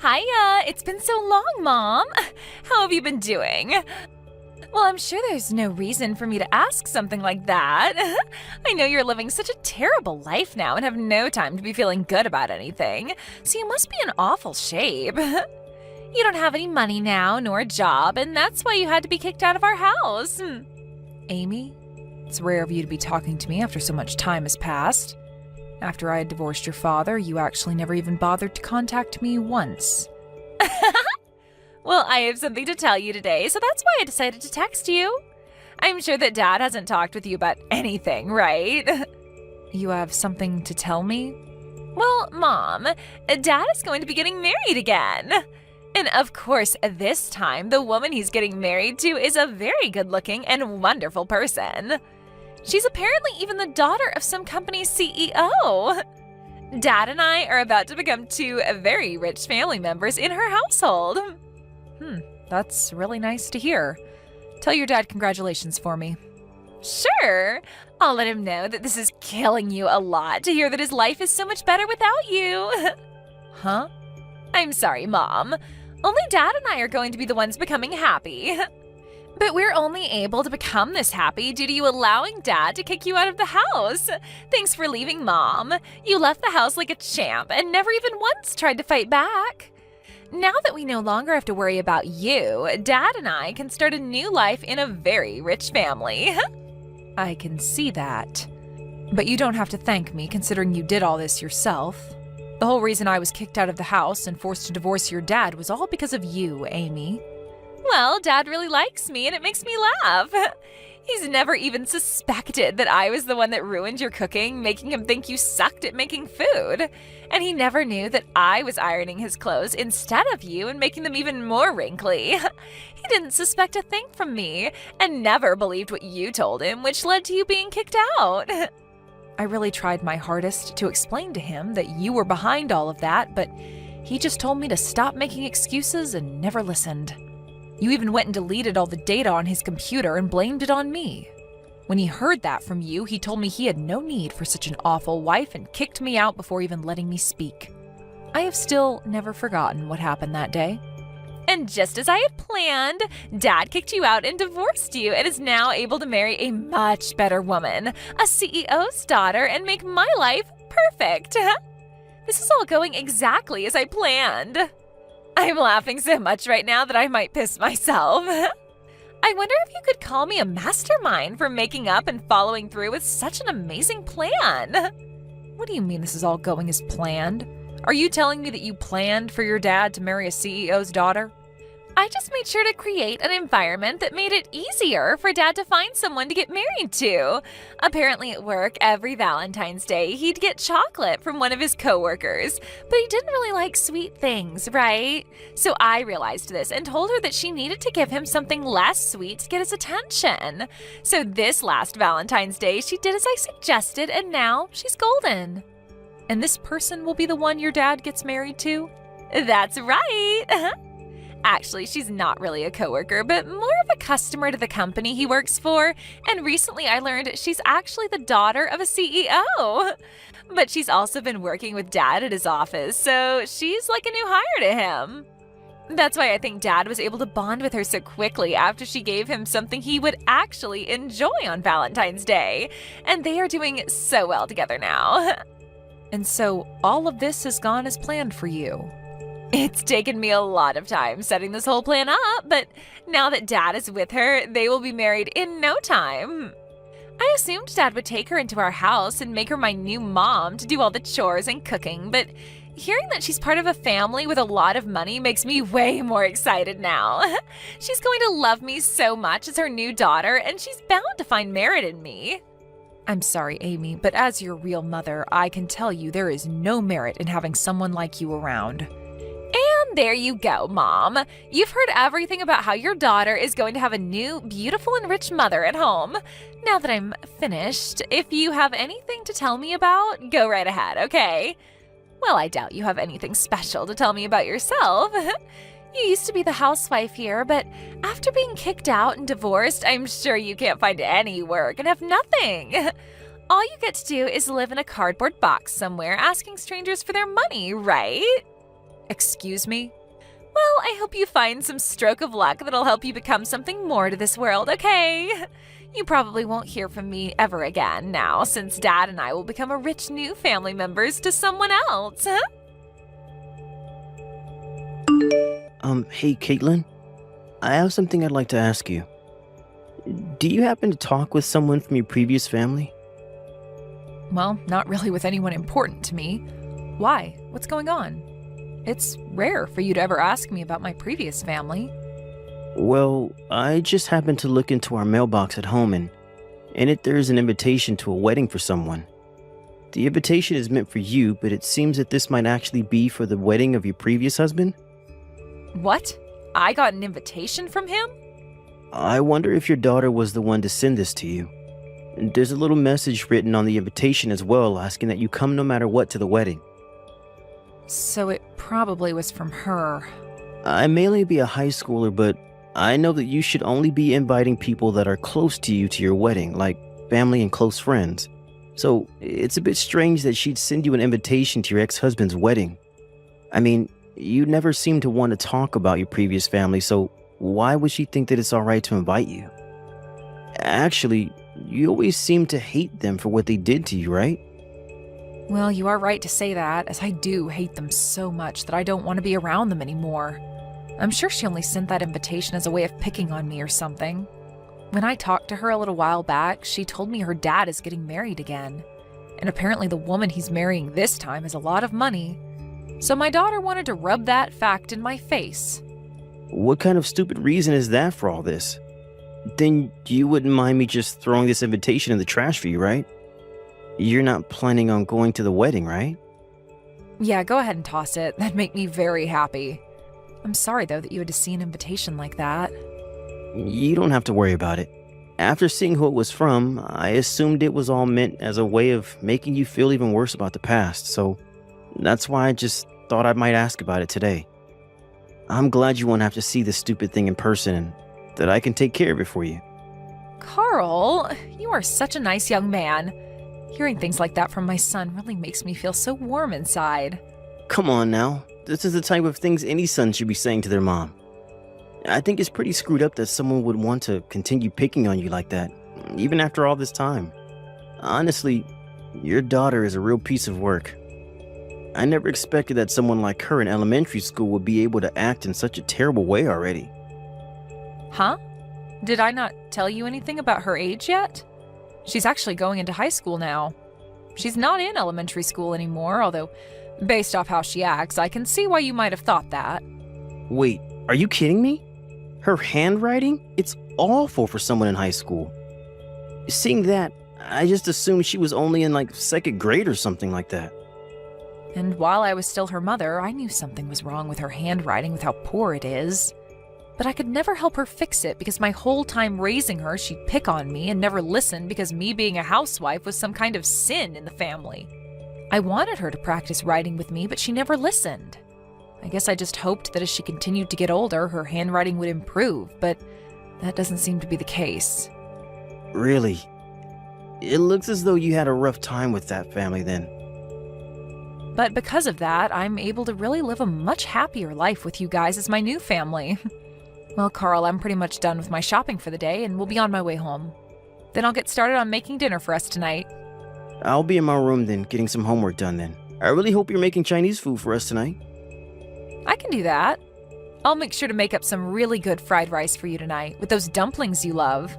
Hiya! It's been so long, Mom! How have you been doing? Well, I'm sure there's no reason for me to ask something like that. I know you're living such a terrible life now and have no time to be feeling good about anything, so you must be in awful shape. You don't have any money now, nor a job, and that's why you had to be kicked out of our house. Amy, it's rare of you to be talking to me after so much time has passed. After I had divorced your father, you actually never even bothered to contact me once. Well, I have something to tell you today, so that's why I decided to text you. I'm sure that Dad hasn't talked with you about anything, right? You have something to tell me? Well, Mom, Dad is going to be getting married again. And of course, this time, the woman he's getting married to is a very good-looking and wonderful person. She's apparently even the daughter of some company's CEO. Dad and I are about to become two very rich family members in her household. That's really nice to hear. Tell your dad congratulations for me. Sure. I'll let him know that this is killing you a lot to hear that his life is so much better without you. Huh? I'm sorry, Mom. Only Dad and I are going to be the ones becoming happy. But we're only able to become this happy due to you allowing Dad to kick you out of the house. Thanks for leaving, Mom. You left the house like a champ and never even once tried to fight back. Now that we no longer have to worry about you, Dad and I can start a new life in a very rich family. I can see that. But you don't have to thank me, considering you did all this yourself. The whole reason I was kicked out of the house and forced to divorce your dad was all because of you, Amy. Well, Dad really likes me and it makes me laugh. He's never even suspected that I was the one that ruined your cooking, making him think you sucked at making food. And he never knew that I was ironing his clothes instead of you and making them even more wrinkly. He didn't suspect a thing from me and never believed what you told him, which led to you being kicked out. I really tried my hardest to explain to him that you were behind all of that, but he just told me to stop making excuses and never listened. You even went and deleted all the data on his computer and blamed it on me. When he heard that from you, he told me he had no need for such an awful wife and kicked me out before even letting me speak. I have still never forgotten what happened that day. And just as I had planned, Dad kicked you out and divorced you and is now able to marry a much better woman, a CEO's daughter, and make my life perfect. This is all going exactly as I planned. I'm laughing so much right now that I might piss myself. I wonder if you could call me a mastermind for making up and following through with such an amazing plan. What do you mean this is all going as planned? Are you telling me that you planned for your dad to marry a CEO's daughter? I just made sure to create an environment that made it easier for Dad to find someone to get married to. Apparently at work, every Valentine's Day, he'd get chocolate from one of his coworkers, but he didn't really like sweet things, right? So I realized this and told her that she needed to give him something less sweet to get his attention. So this last Valentine's Day, she did as I suggested, and now she's golden. And this person will be the one your dad gets married to? That's right. Actually, she's not really a coworker, but more of a customer to the company he works for. And recently I learned she's actually the daughter of a CEO. But she's also been working with Dad at his office, so she's like a new hire to him. That's why I think Dad was able to bond with her so quickly after she gave him something he would actually enjoy on Valentine's Day. And they are doing so well together now. And so all of this has gone as planned for you. It's taken me a lot of time setting this whole plan up, but now that Dad is with her, they will be married in no time. I assumed Dad would take her into our house and make her my new mom to do all the chores and cooking, but hearing that she's part of a family with a lot of money makes me way more excited now. She's going to love me so much as her new daughter, and she's bound to find merit in me. I'm sorry, Amy, but as your real mother, I can tell you there is no merit in having someone like you around. And there you go, Mom. You've heard everything about how your daughter is going to have a new, beautiful, and rich mother at home. Now that I'm finished, if you have anything to tell me about, go right ahead, okay? Well, I doubt you have anything special to tell me about yourself. You used to be the housewife here, but after being kicked out and divorced, I'm sure you can't find any work and have nothing. All you get to do is live in a cardboard box somewhere asking strangers for their money, right? Excuse me? Well, I hope you find some stroke of luck that'll help you become something more to this world, okay? You probably won't hear from me ever again now, since Dad and I will become a rich new family members to someone else, huh? Hey, Caitlin. I have something I'd like to ask you. Do you happen to talk with someone from your previous family? Well, not really with anyone important to me. Why? What's going on? It's rare for you to ever ask me about my previous family. Well, I just happened to look into our mailbox at home, and in it there is an invitation to a wedding for someone. The invitation is meant for you, but it seems that this might actually be for the wedding of your previous husband. What? I got an invitation from him? I wonder if your daughter was the one to send this to you. And there's a little message written on the invitation as well, asking that you come no matter what to the wedding. So it probably was from her. I may only be a high schooler, but I know that you should only be inviting people that are close to you to your wedding, like family and close friends. So it's a bit strange that she'd send you an invitation to your ex-husband's wedding. I mean, you never seem to want to talk about your previous family, so why would she think that it's alright to invite you? Actually, you always seem to hate them for what they did to you, right? Well, you are right to say that, as I do hate them so much that I don't want to be around them anymore. I'm sure she only sent that invitation as a way of picking on me or something. When I talked to her a little while back, she told me her dad is getting married again. And apparently the woman he's marrying this time has a lot of money. So my daughter wanted to rub that fact in my face. What kind of stupid reason is that for all this? Then you wouldn't mind me just throwing this invitation in the trash for you, right? You're not planning on going to the wedding, right? Yeah, go ahead and toss it. That'd make me very happy. I'm sorry, though, that you had to see an invitation like that. You don't have to worry about it. After seeing who it was from, I assumed it was all meant as a way of making you feel even worse about the past, so that's why I just thought I might ask about it today. I'm glad you won't have to see this stupid thing in person and that I can take care of it for you. Carl, you are such a nice young man. Hearing things like that from my son really makes me feel so warm inside. Come on now. This is the type of things any son should be saying to their mom. I think it's pretty screwed up that someone would want to continue picking on you like that, even after all this time. Honestly, your daughter is a real piece of work. I never expected that someone like her in elementary school would be able to act in such a terrible way already. Huh? Did I not tell you anything about her age yet? She's actually going into high school now. She's not in elementary school anymore, although, based off how she acts, I can see why you might have thought that. Wait, are you kidding me? Her handwriting? It's awful for someone in high school. Seeing that, I just assumed she was only in like second grade or something like that. And while I was still her mother, I knew something was wrong with her handwriting with how poor it is. But I could never help her fix it because my whole time raising her, she'd pick on me and never listen because me being a housewife was some kind of sin in the family. I wanted her to practice writing with me, but she never listened. I guess I just hoped that as she continued to get older, her handwriting would improve, but that doesn't seem to be the case. Really? It looks as though you had a rough time with that family then. But because of that, I'm able to really live a much happier life with you guys as my new family. Well, Carl, I'm pretty much done with my shopping for the day and will be on my way home. Then I'll get started on making dinner for us tonight. I'll be in my room then, getting some homework done then. I really hope you're making Chinese food for us tonight. I can do that. I'll make sure to make up some really good fried rice for you tonight with those dumplings you love.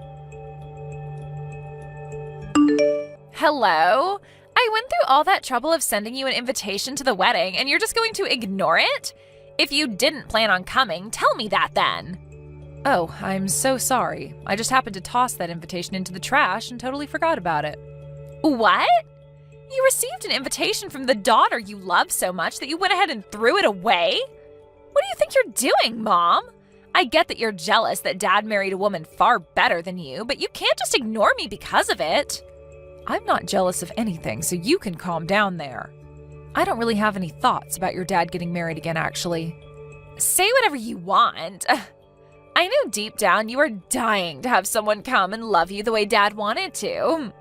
Hello? I went through all that trouble of sending you an invitation to the wedding, and you're just going to ignore it? If you didn't plan on coming, tell me that then. Oh, I'm so sorry. I just happened to toss that invitation into the trash and totally forgot about it. What? You received an invitation from the daughter you love so much that you went ahead and threw it away? What do you think you're doing, Mom? I get that you're jealous that Dad married a woman far better than you, but you can't just ignore me because of it. I'm not jealous of anything, so you can calm down there. I don't really have any thoughts about your dad getting married again, actually. Say whatever you want. I know deep down you are dying to have someone come and love you the way Dad wanted to.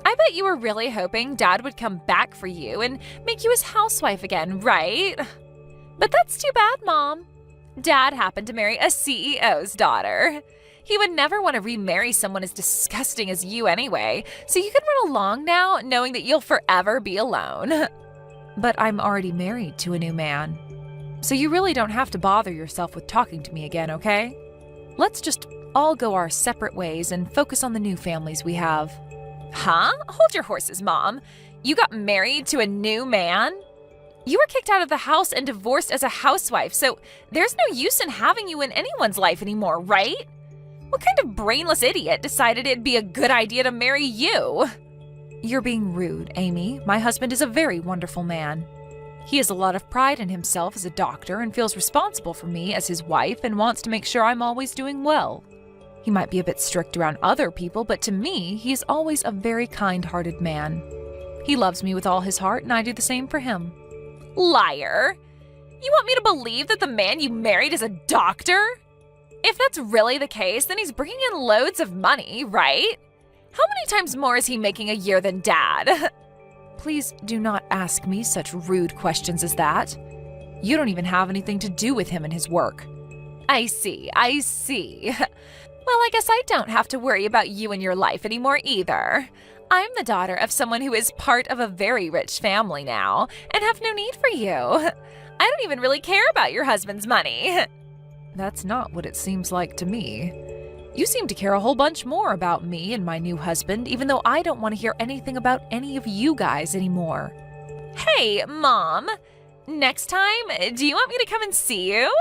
I bet you were really hoping Dad would come back for you and make you his housewife again, right? But that's too bad, Mom. Dad happened to marry a CEO's daughter. He would never want to remarry someone as disgusting as you anyway, so you can run along now knowing that you'll forever be alone. But I'm already married to a new man. So you really don't have to bother yourself with talking to me again, okay? Let's just all go our separate ways and focus on the new families we have. Huh? Hold your horses, Mom. You got married to a new man? You were kicked out of the house and divorced as a housewife, so there's no use in having you in anyone's life anymore, right? What kind of brainless idiot decided it'd be a good idea to marry you? You're being rude, Amy. My husband is a very wonderful man. He has a lot of pride in himself as a doctor and feels responsible for me as his wife and wants to make sure I'm always doing well. He might be a bit strict around other people, but to me, he is always a very kind-hearted man. He loves me with all his heart, and I do the same for him. Liar! You want me to believe that the man you married is a doctor? If that's really the case, then he's bringing in loads of money, right? How many times more is he making a year than Dad? Please do not ask me such rude questions as that. You don't even have anything to do with him and his work. I see. Well, I guess I don't have to worry about you and your life anymore either. I'm the daughter of someone who is part of a very rich family now and have no need for you. I don't even really care about your husband's money. That's not what it seems like to me. You seem to care a whole bunch more about me and my new husband, even though I don't want to hear anything about any of you guys anymore. Hey, Mom. Next time, do you want me to come and see you?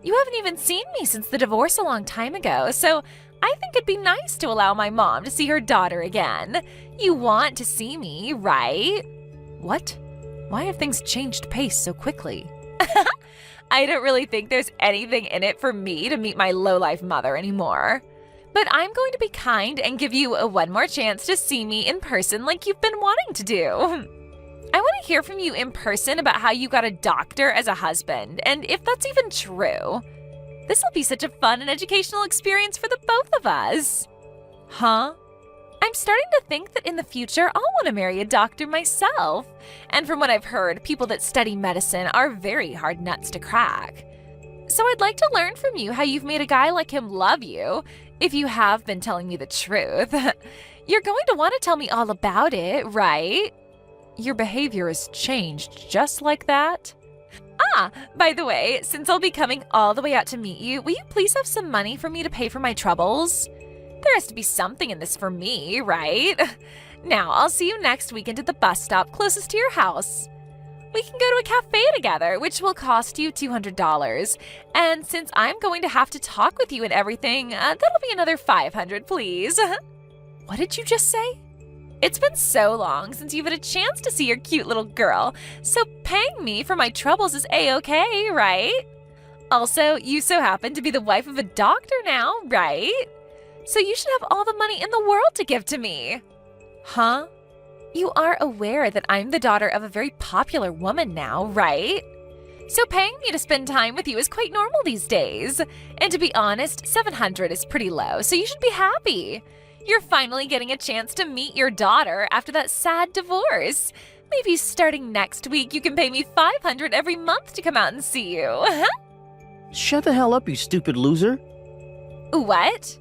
You haven't even seen me since the divorce a long time ago, so I think it'd be nice to allow my mom to see her daughter again. You want to see me, right? What? Why have things changed pace so quickly? I don't really think there's anything in it for me to meet my lowlife mother anymore. But I'm going to be kind and give you one more chance to see me in person like you've been wanting to do. I want to hear from you in person about how you got a doctor as a husband, and if that's even true. This will be such a fun and educational experience for the both of us. Huh? I'm starting to think that in the future I'll want to marry a doctor myself. And from what I've heard, people that study medicine are very hard nuts to crack. So I'd like to learn from you how you've made a guy like him love you, if you have been telling me the truth. You're going to want to tell me all about it, right? Your behavior has changed just like that? Ah, by the way, since I'll be coming all the way out to meet you, will you please have some money for me to pay for my troubles? There has to be something in this for me, right? Now, I'll see you next weekend at the bus stop closest to your house. We can go to a cafe together, which will cost you $200. And since I'm going to have to talk with you and everything, that'll be another $500, please. What did you just say? It's been so long since you've had a chance to see your cute little girl, so paying me for my troubles is A-okay, right? Also, you so happen to be the wife of a doctor now, right? So you should have all the money in the world to give to me. Huh? You are aware that I'm the daughter of a very popular woman now, right? So paying me to spend time with you is quite normal these days. And to be honest, $700 is pretty low, so you should be happy. You're finally getting a chance to meet your daughter after that sad divorce. Maybe starting next week, you can pay me $500 every month to come out and see you. Shut the hell up, you stupid loser. What?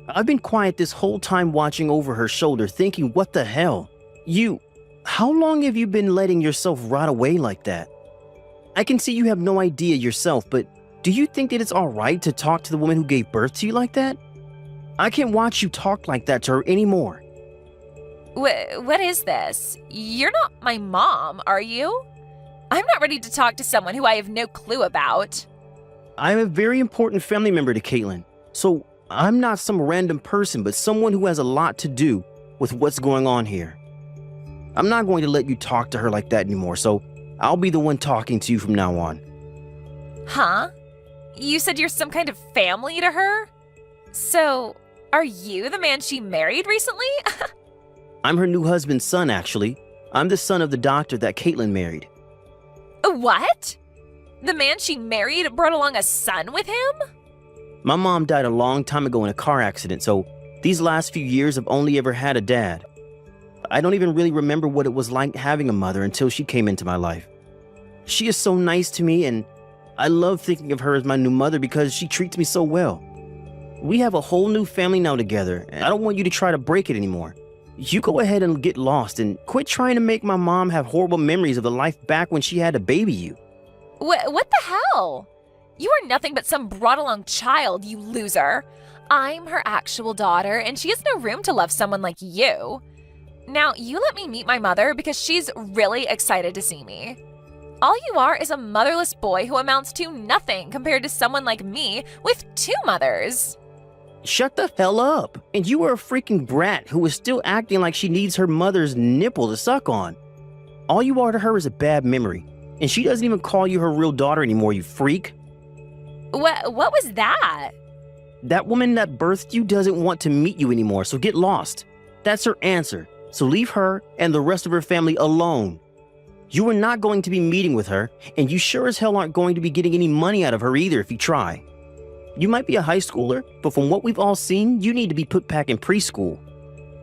I've been quiet this whole time watching over her shoulder thinking, what the hell? How long have you been letting yourself rot away like that? I can see you have no idea yourself, but do you think that it's alright to talk to the woman who gave birth to you like that? I can't watch you talk like that to her anymore. What is this? You're not my mom, are you? I'm not ready to talk to someone who I have no clue about. I'm a very important family member to Caitlin, so I'm not some random person, but someone who has a lot to do with what's going on here. I'm not going to let you talk to her like that anymore, so I'll be the one talking to you from now on. Huh? You said you're some kind of family to her? So, are you the man she married recently? I'm her new husband's son, actually. I'm the son of the doctor that Caitlin married. What? The man she married brought along a son with him? My mom died a long time ago in a car accident, so these last few years I've only ever had a dad. I don't even really remember what it was like having a mother until she came into my life. She is so nice to me, and I love thinking of her as my new mother because she treats me so well. We have a whole new family now together, and I don't want you to try to break it anymore. You go ahead and get lost and quit trying to make my mom have horrible memories of the life back when she had to baby you. What the hell? You are nothing but some brought-along child, you loser. I'm her actual daughter, and she has no room to love someone like you. Now, you let me meet my mother because she's really excited to see me. All you are is a motherless boy who amounts to nothing compared to someone like me with 2 mothers. Shut the hell up. And you are a freaking brat who is still acting like she needs her mother's nipple to suck on. All you are to her is a bad memory, and she doesn't even call you her real daughter anymore, you freak. What was that? That woman that birthed you doesn't want to meet you anymore, so get lost. That's her answer. So leave her and the rest of her family alone. You are not going to be meeting with her, and you sure as hell aren't going to be getting any money out of her either if you try. You might be a high schooler, but from what we've all seen, you need to be put back in preschool.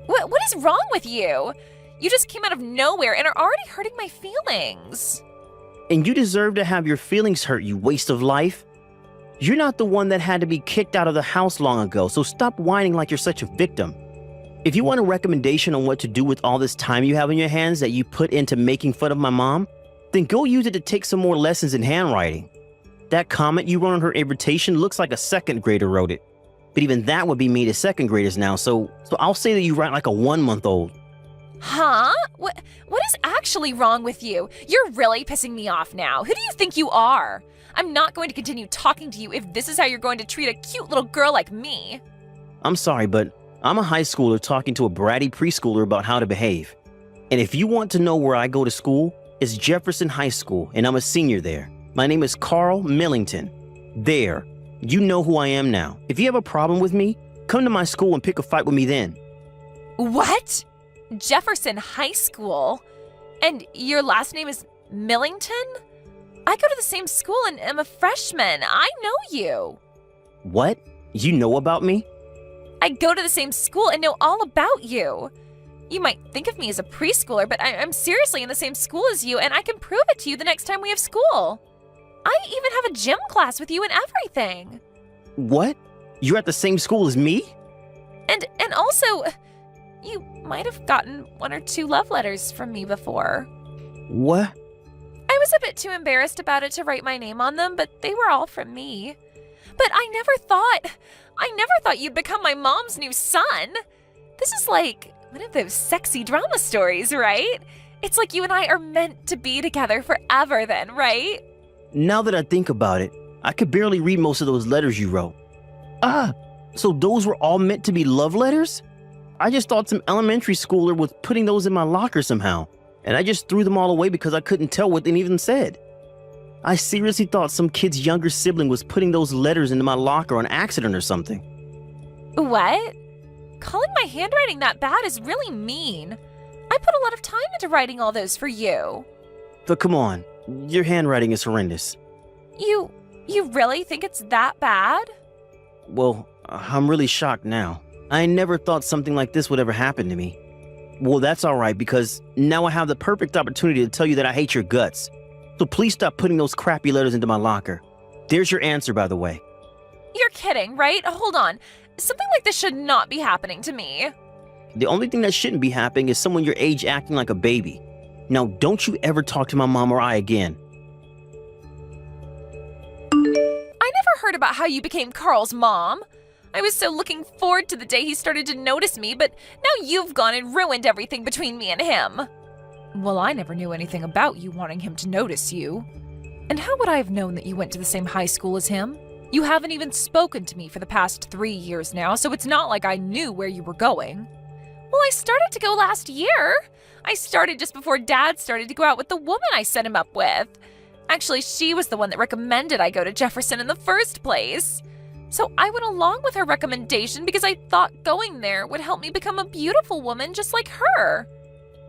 What is wrong with you? You just came out of nowhere and are already hurting my feelings. And you deserve to have your feelings hurt, you waste of life. You're not the one that had to be kicked out of the house long ago, so stop whining like you're such a victim. If you want a recommendation on what to do with all this time you have in your hands that you put into making fun of my mom, then go use it to take some more lessons in handwriting. That comment you wrote on her invitation looks like a 2nd grader wrote it. But even that would be mean to 2nd graders now, so I'll say that you write like a 1-month-old. Huh? What is actually wrong with you? You're really pissing me off now. Who do you think you are? I'm not going to continue talking to you if this is how you're going to treat a cute little girl like me. I'm sorry, but I'm a high schooler talking to a bratty preschooler about how to behave. And if you want to know where I go to school, it's Jefferson High School, and I'm a senior there. My name is Carl Millington. There. You know who I am now. If you have a problem with me, come to my school and pick a fight with me then. What? Jefferson High School? And your last name is Millington? I go to the same school and am a freshman. I know you. What? You know about me? I go to the same school and know all about you. You might think of me as a preschooler, but I'm seriously in the same school as you, and I can prove it to you the next time we have school. I even have a gym class with you and everything. What? You're at the same school as me? And also, you might have gotten 1 or 2 love letters from me before. What? I was a bit too embarrassed about it to write my name on them, but they were all from me. But I never thought you'd become my mom's new son. This is like one of those sexy drama stories, right? It's like you and I are meant to be together forever then, right? Now that I think about it, I could barely read most of those letters you wrote. So those were all meant to be love letters? I just thought some elementary schooler was putting those in my locker somehow, and I just threw them all away because I couldn't tell what they even said. I seriously thought some kid's younger sibling was putting those letters into my locker on accident or something. What? Calling my handwriting that bad is really mean. I put a lot of time into writing all those for you. But come on, your handwriting is horrendous. You really think it's that bad? Well, I'm really shocked now. I never thought something like this would ever happen to me. Well, that's alright because now I have the perfect opportunity to tell you that I hate your guts. So please stop putting those crappy letters into my locker. There's your answer, by the way. You're kidding, right? Hold on. Something like this should not be happening to me. The only thing that shouldn't be happening is someone your age acting like a baby. Now, don't you ever talk to my mom or I again. I never heard about how you became Carl's mom. I was so looking forward to the day he started to notice me, but now you've gone and ruined everything between me and him. Well, I never knew anything about you wanting him to notice you. And how would I have known that you went to the same high school as him? You haven't even spoken to me for the past 3 years now, so it's not like I knew where you were going. Well, I started to go last year. I started just before Dad started to go out with the woman I set him up with. Actually, she was the one that recommended I go to Jefferson in the first place. So I went along with her recommendation because I thought going there would help me become a beautiful woman just like her.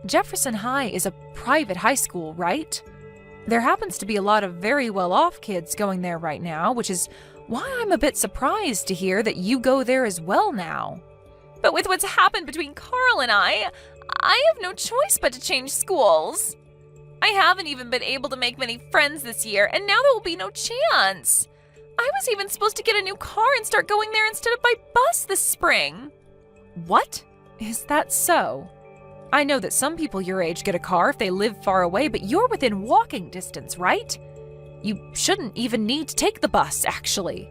Jefferson High is a private high school, right? There happens to be a lot of very well-off kids going there right now, which is why I'm a bit surprised to hear that you go there as well now. But with what's happened between Carl and I have no choice but to change schools. I haven't even been able to make many friends this year, and now there will be no chance. I was even supposed to get a new car and start going there instead of by bus this spring. What? Is that so? I know that some people your age get a car if they live far away, but you're within walking distance, right? You shouldn't even need to take the bus, actually.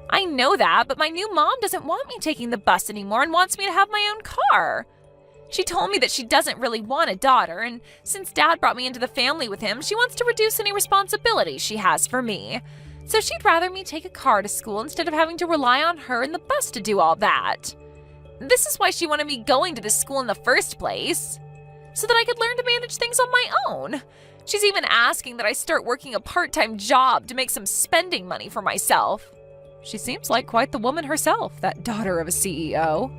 I know that, but my new mom doesn't want me taking the bus anymore and wants me to have my own car. She told me that she doesn't really want a daughter, and since Dad brought me into the family with him, she wants to reduce any responsibility she has for me. So she'd rather me take a car to school instead of having to rely on her and the bus to do all that. This is why she wanted me going to this school in the first place, so that I could learn to manage things on my own. She's even asking that I start working a part-time job to make some spending money for myself. She seems like quite the woman herself, that daughter of a CEO.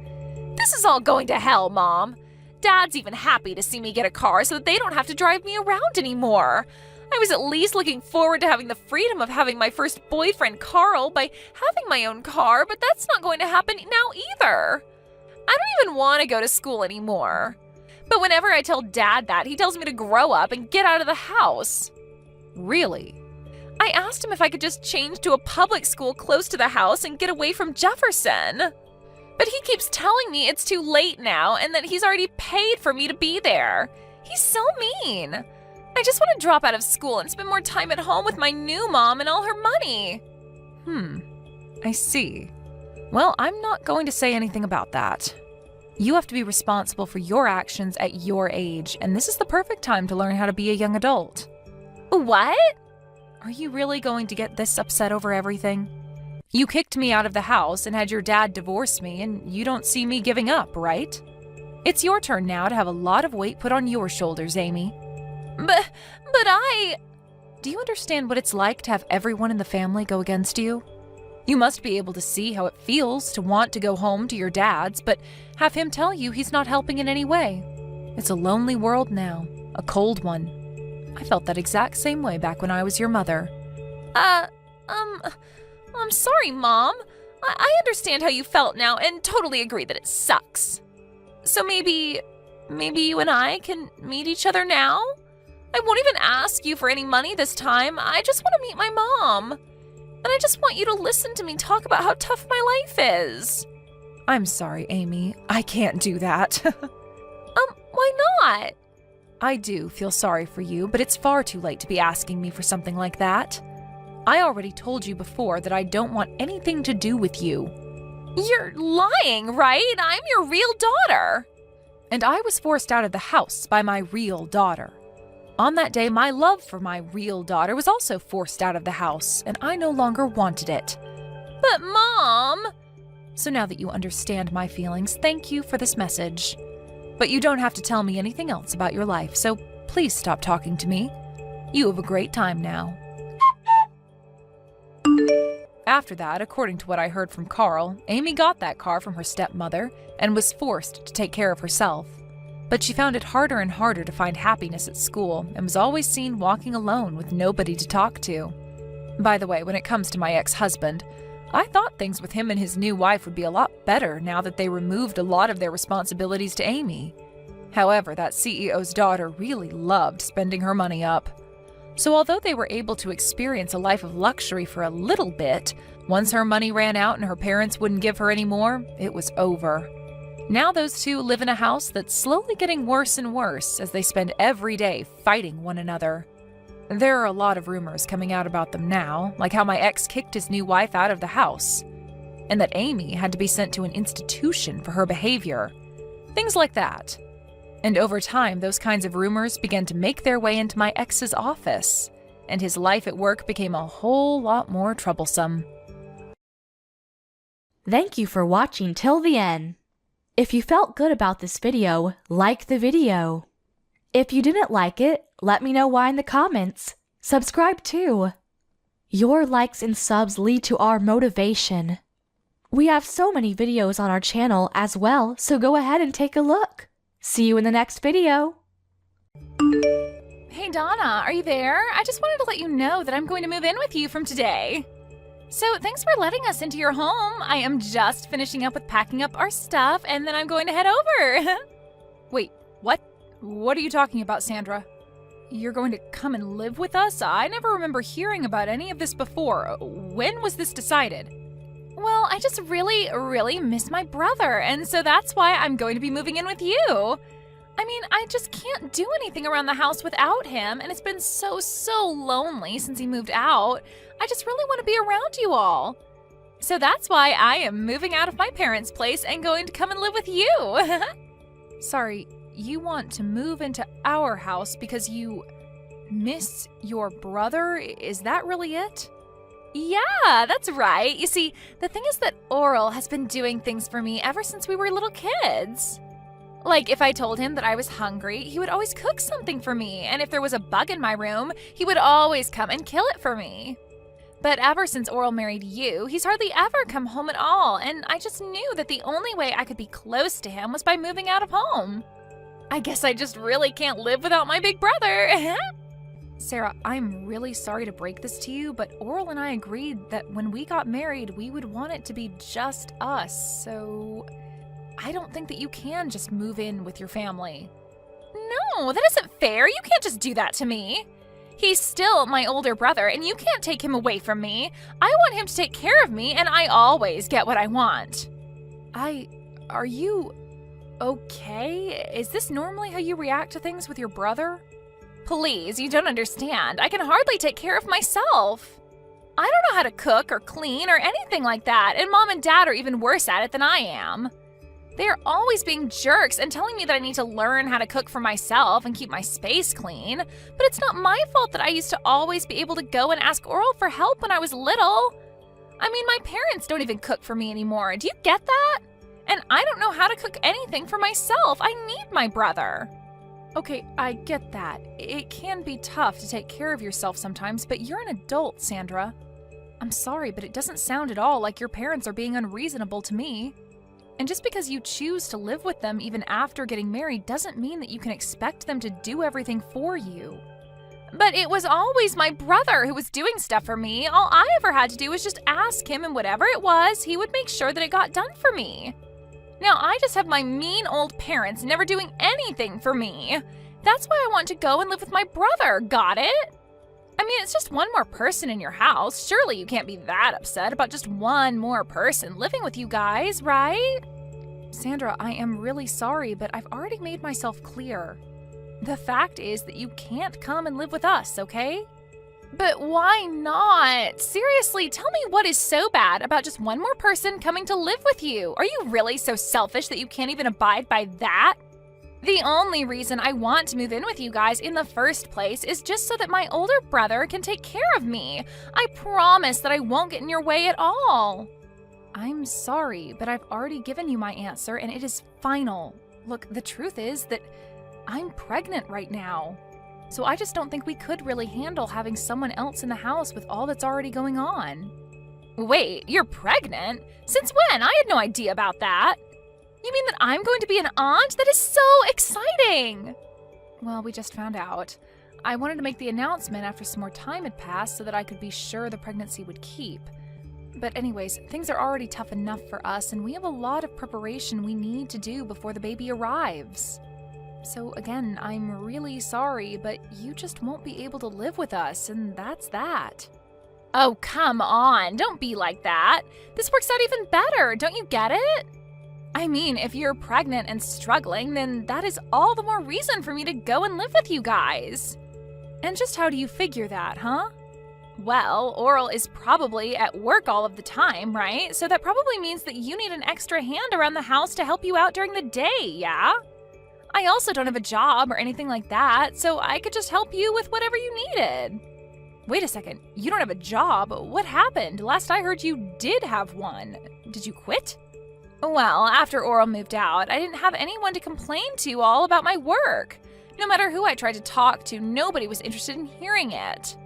This is all going to hell, Mom. Dad's even happy to see me get a car so that they don't have to drive me around anymore. I was at least looking forward to having the freedom of having my first boyfriend, Carl, by having my own car, but that's not going to happen now either. I don't even want to go to school anymore. But whenever I tell Dad that, he tells me to grow up and get out of the house. Really? I asked him if I could just change to a public school close to the house and get away from Jefferson. But he keeps telling me it's too late now and that he's already paid for me to be there. He's so mean. I just want to drop out of school and spend more time at home with my new mom and all her money. I see. Well, I'm not going to say anything about that. You have to be responsible for your actions at your age, and this is the perfect time to learn how to be a young adult. What? Are you really going to get this upset over everything? You kicked me out of the house and had your dad divorce me, and you don't see me giving up, right? It's your turn now to have a lot of weight put on your shoulders, Amy. But I... Do you understand what it's like to have everyone in the family go against you? You must be able to see how it feels to want to go home to your dad's, but have him tell you he's not helping in any way. It's a lonely world now, a cold one. I felt that exact same way back when I was your mother. I'm sorry, Mom. I understand how you felt now and totally agree that it sucks. So maybe you and I can meet each other now? I won't even ask you for any money this time. I just want to meet my mom. And I just want you to listen to me talk about how tough my life is. I'm sorry, Amy. I can't do that. Why not? I do feel sorry for you, but it's far too late to be asking me for something like that. I already told you before that I don't want anything to do with you. You're lying, right? I'm your real daughter. And I was forced out of the house by my real daughter. On that day, my love for my real daughter was also forced out of the house, and I no longer wanted it. But Mom... So now that you understand my feelings, thank you for this message. But you don't have to tell me anything else about your life, so please stop talking to me. You have a great time now. After that, according to what I heard from Carl, Amy got that car from her stepmother and was forced to take care of herself. But she found it harder and harder to find happiness at school and was always seen walking alone with nobody to talk to. By the way, when it comes to my ex-husband, I thought things with him and his new wife would be a lot better now that they removed a lot of their responsibilities to Amy. However, that CEO's daughter really loved spending her money up. So although they were able to experience a life of luxury for a little bit, once her money ran out and her parents wouldn't give her any more, it was over. Now those two live in a house that's slowly getting worse and worse as they spend every day fighting one another. There are a lot of rumors coming out about them now, like how my ex kicked his new wife out of the house, and that Amy had to be sent to an institution for her behavior. Things like that. And over time, those kinds of rumors began to make their way into my ex's office, and his life at work became a whole lot more troublesome. Thank you for watching till the end. If you felt good about this video, like the video. If you didn't like it, let me know why in the comments. Subscribe too. Your likes and subs lead to our motivation. We have so many videos on our channel as well, so go ahead and take a look. See you in the next video. Hey Donna, are you there? I just wanted to let you know that I'm going to move in with you from today. So thanks for letting us into your home. I am just finishing up with packing up our stuff and then I'm going to head over. Wait, what? What are you talking about, Sandra? You're going to come and live with us? I never remember hearing about any of this before. When was this decided? Well, I just really miss my brother, and so that's why I'm going to be moving in with you. I mean, I just can't do anything around the house without him, and it's been so lonely since he moved out. I just really want to be around you all. So that's why I am moving out of my parents' place and going to come and live with you. Sorry, you want to move into our house because you miss your brother? Is that really it? Yeah, that's right. You see, the thing is that Oral has been doing things for me ever since we were little kids. Like, if I told him that I was hungry, he would always cook something for me, and if there was a bug in my room, he would always come and kill it for me. But ever since Oral married you, he's hardly ever come home at all, and I just knew that the only way I could be close to him was by moving out of home. I guess I just really can't live without my big brother. Sarah, I'm really sorry to break this to you, but Oral and I agreed that when we got married, we would want it to be just us, so I don't think that you can just move in with your family. No, that isn't fair. You can't just do that to me. He's still my older brother, and you can't take him away from me. I want him to take care of me, and I always get what I want. Are you okay? Is this normally how you react to things with your brother? Please, you don't understand. I can hardly take care of myself. I don't know how to cook or clean or anything like that, and Mom and Dad are even worse at it than I am. They are always being jerks and telling me that I need to learn how to cook for myself and keep my space clean. But it's not my fault that I used to always be able to go and ask Oral for help when I was little. I mean, my parents don't even cook for me anymore. Do you get that? And I don't know how to cook anything for myself. I need my brother. Okay, I get that. It can be tough to take care of yourself sometimes, but you're an adult, Sandra. I'm sorry, but it doesn't sound at all like your parents are being unreasonable to me. And just because you choose to live with them even after getting married doesn't mean that you can expect them to do everything for you. But it was always my brother who was doing stuff for me. All I ever had to do was just ask him, and whatever it was, he would make sure that it got done for me. Now I just have my mean old parents never doing anything for me. That's why I want to go and live with my brother, got it? I mean, it's just one more person in your house. Surely you can't be that upset about just one more person living with you guys, right? Sandra, I am really sorry, but I've already made myself clear. The fact is that you can't come and live with us, okay? But why not? Seriously, tell me what is so bad about just one more person coming to live with you? Are you really so selfish that you can't even abide by that? The only reason I want to move in with you guys in the first place is just so that my older brother can take care of me. I promise that I won't get in your way at all. I'm sorry, but I've already given you my answer and it is final. Look, the truth is that I'm pregnant right now. So I just don't think we could really handle having someone else in the house with all that's already going on. Wait, you're pregnant? Since when? I had no idea about that. You mean that I'm going to be an aunt? That is so exciting! Well, we just found out. I wanted to make the announcement after some more time had passed so that I could be sure the pregnancy would keep. But anyways, things are already tough enough for us, and we have a lot of preparation we need to do before the baby arrives. So again, I'm really sorry, but you just won't be able to live with us, and that's that. Oh, come on. Don't be like that. This works out even better. Don't you get it? I mean, if you're pregnant and struggling, then that is all the more reason for me to go and live with you guys. And just how do you figure that, huh? Well, Oral is probably at work all of the time, right? So that probably means that you need an extra hand around the house to help you out during the day, yeah? I also don't have a job or anything like that, so I could just help you with whatever you needed. Wait a second, you don't have a job? What happened? Last I heard you did have one. Did you quit? Well, after Oral moved out, I didn't have anyone to complain to all about my work. No matter who I tried to talk to, nobody was interested in hearing it.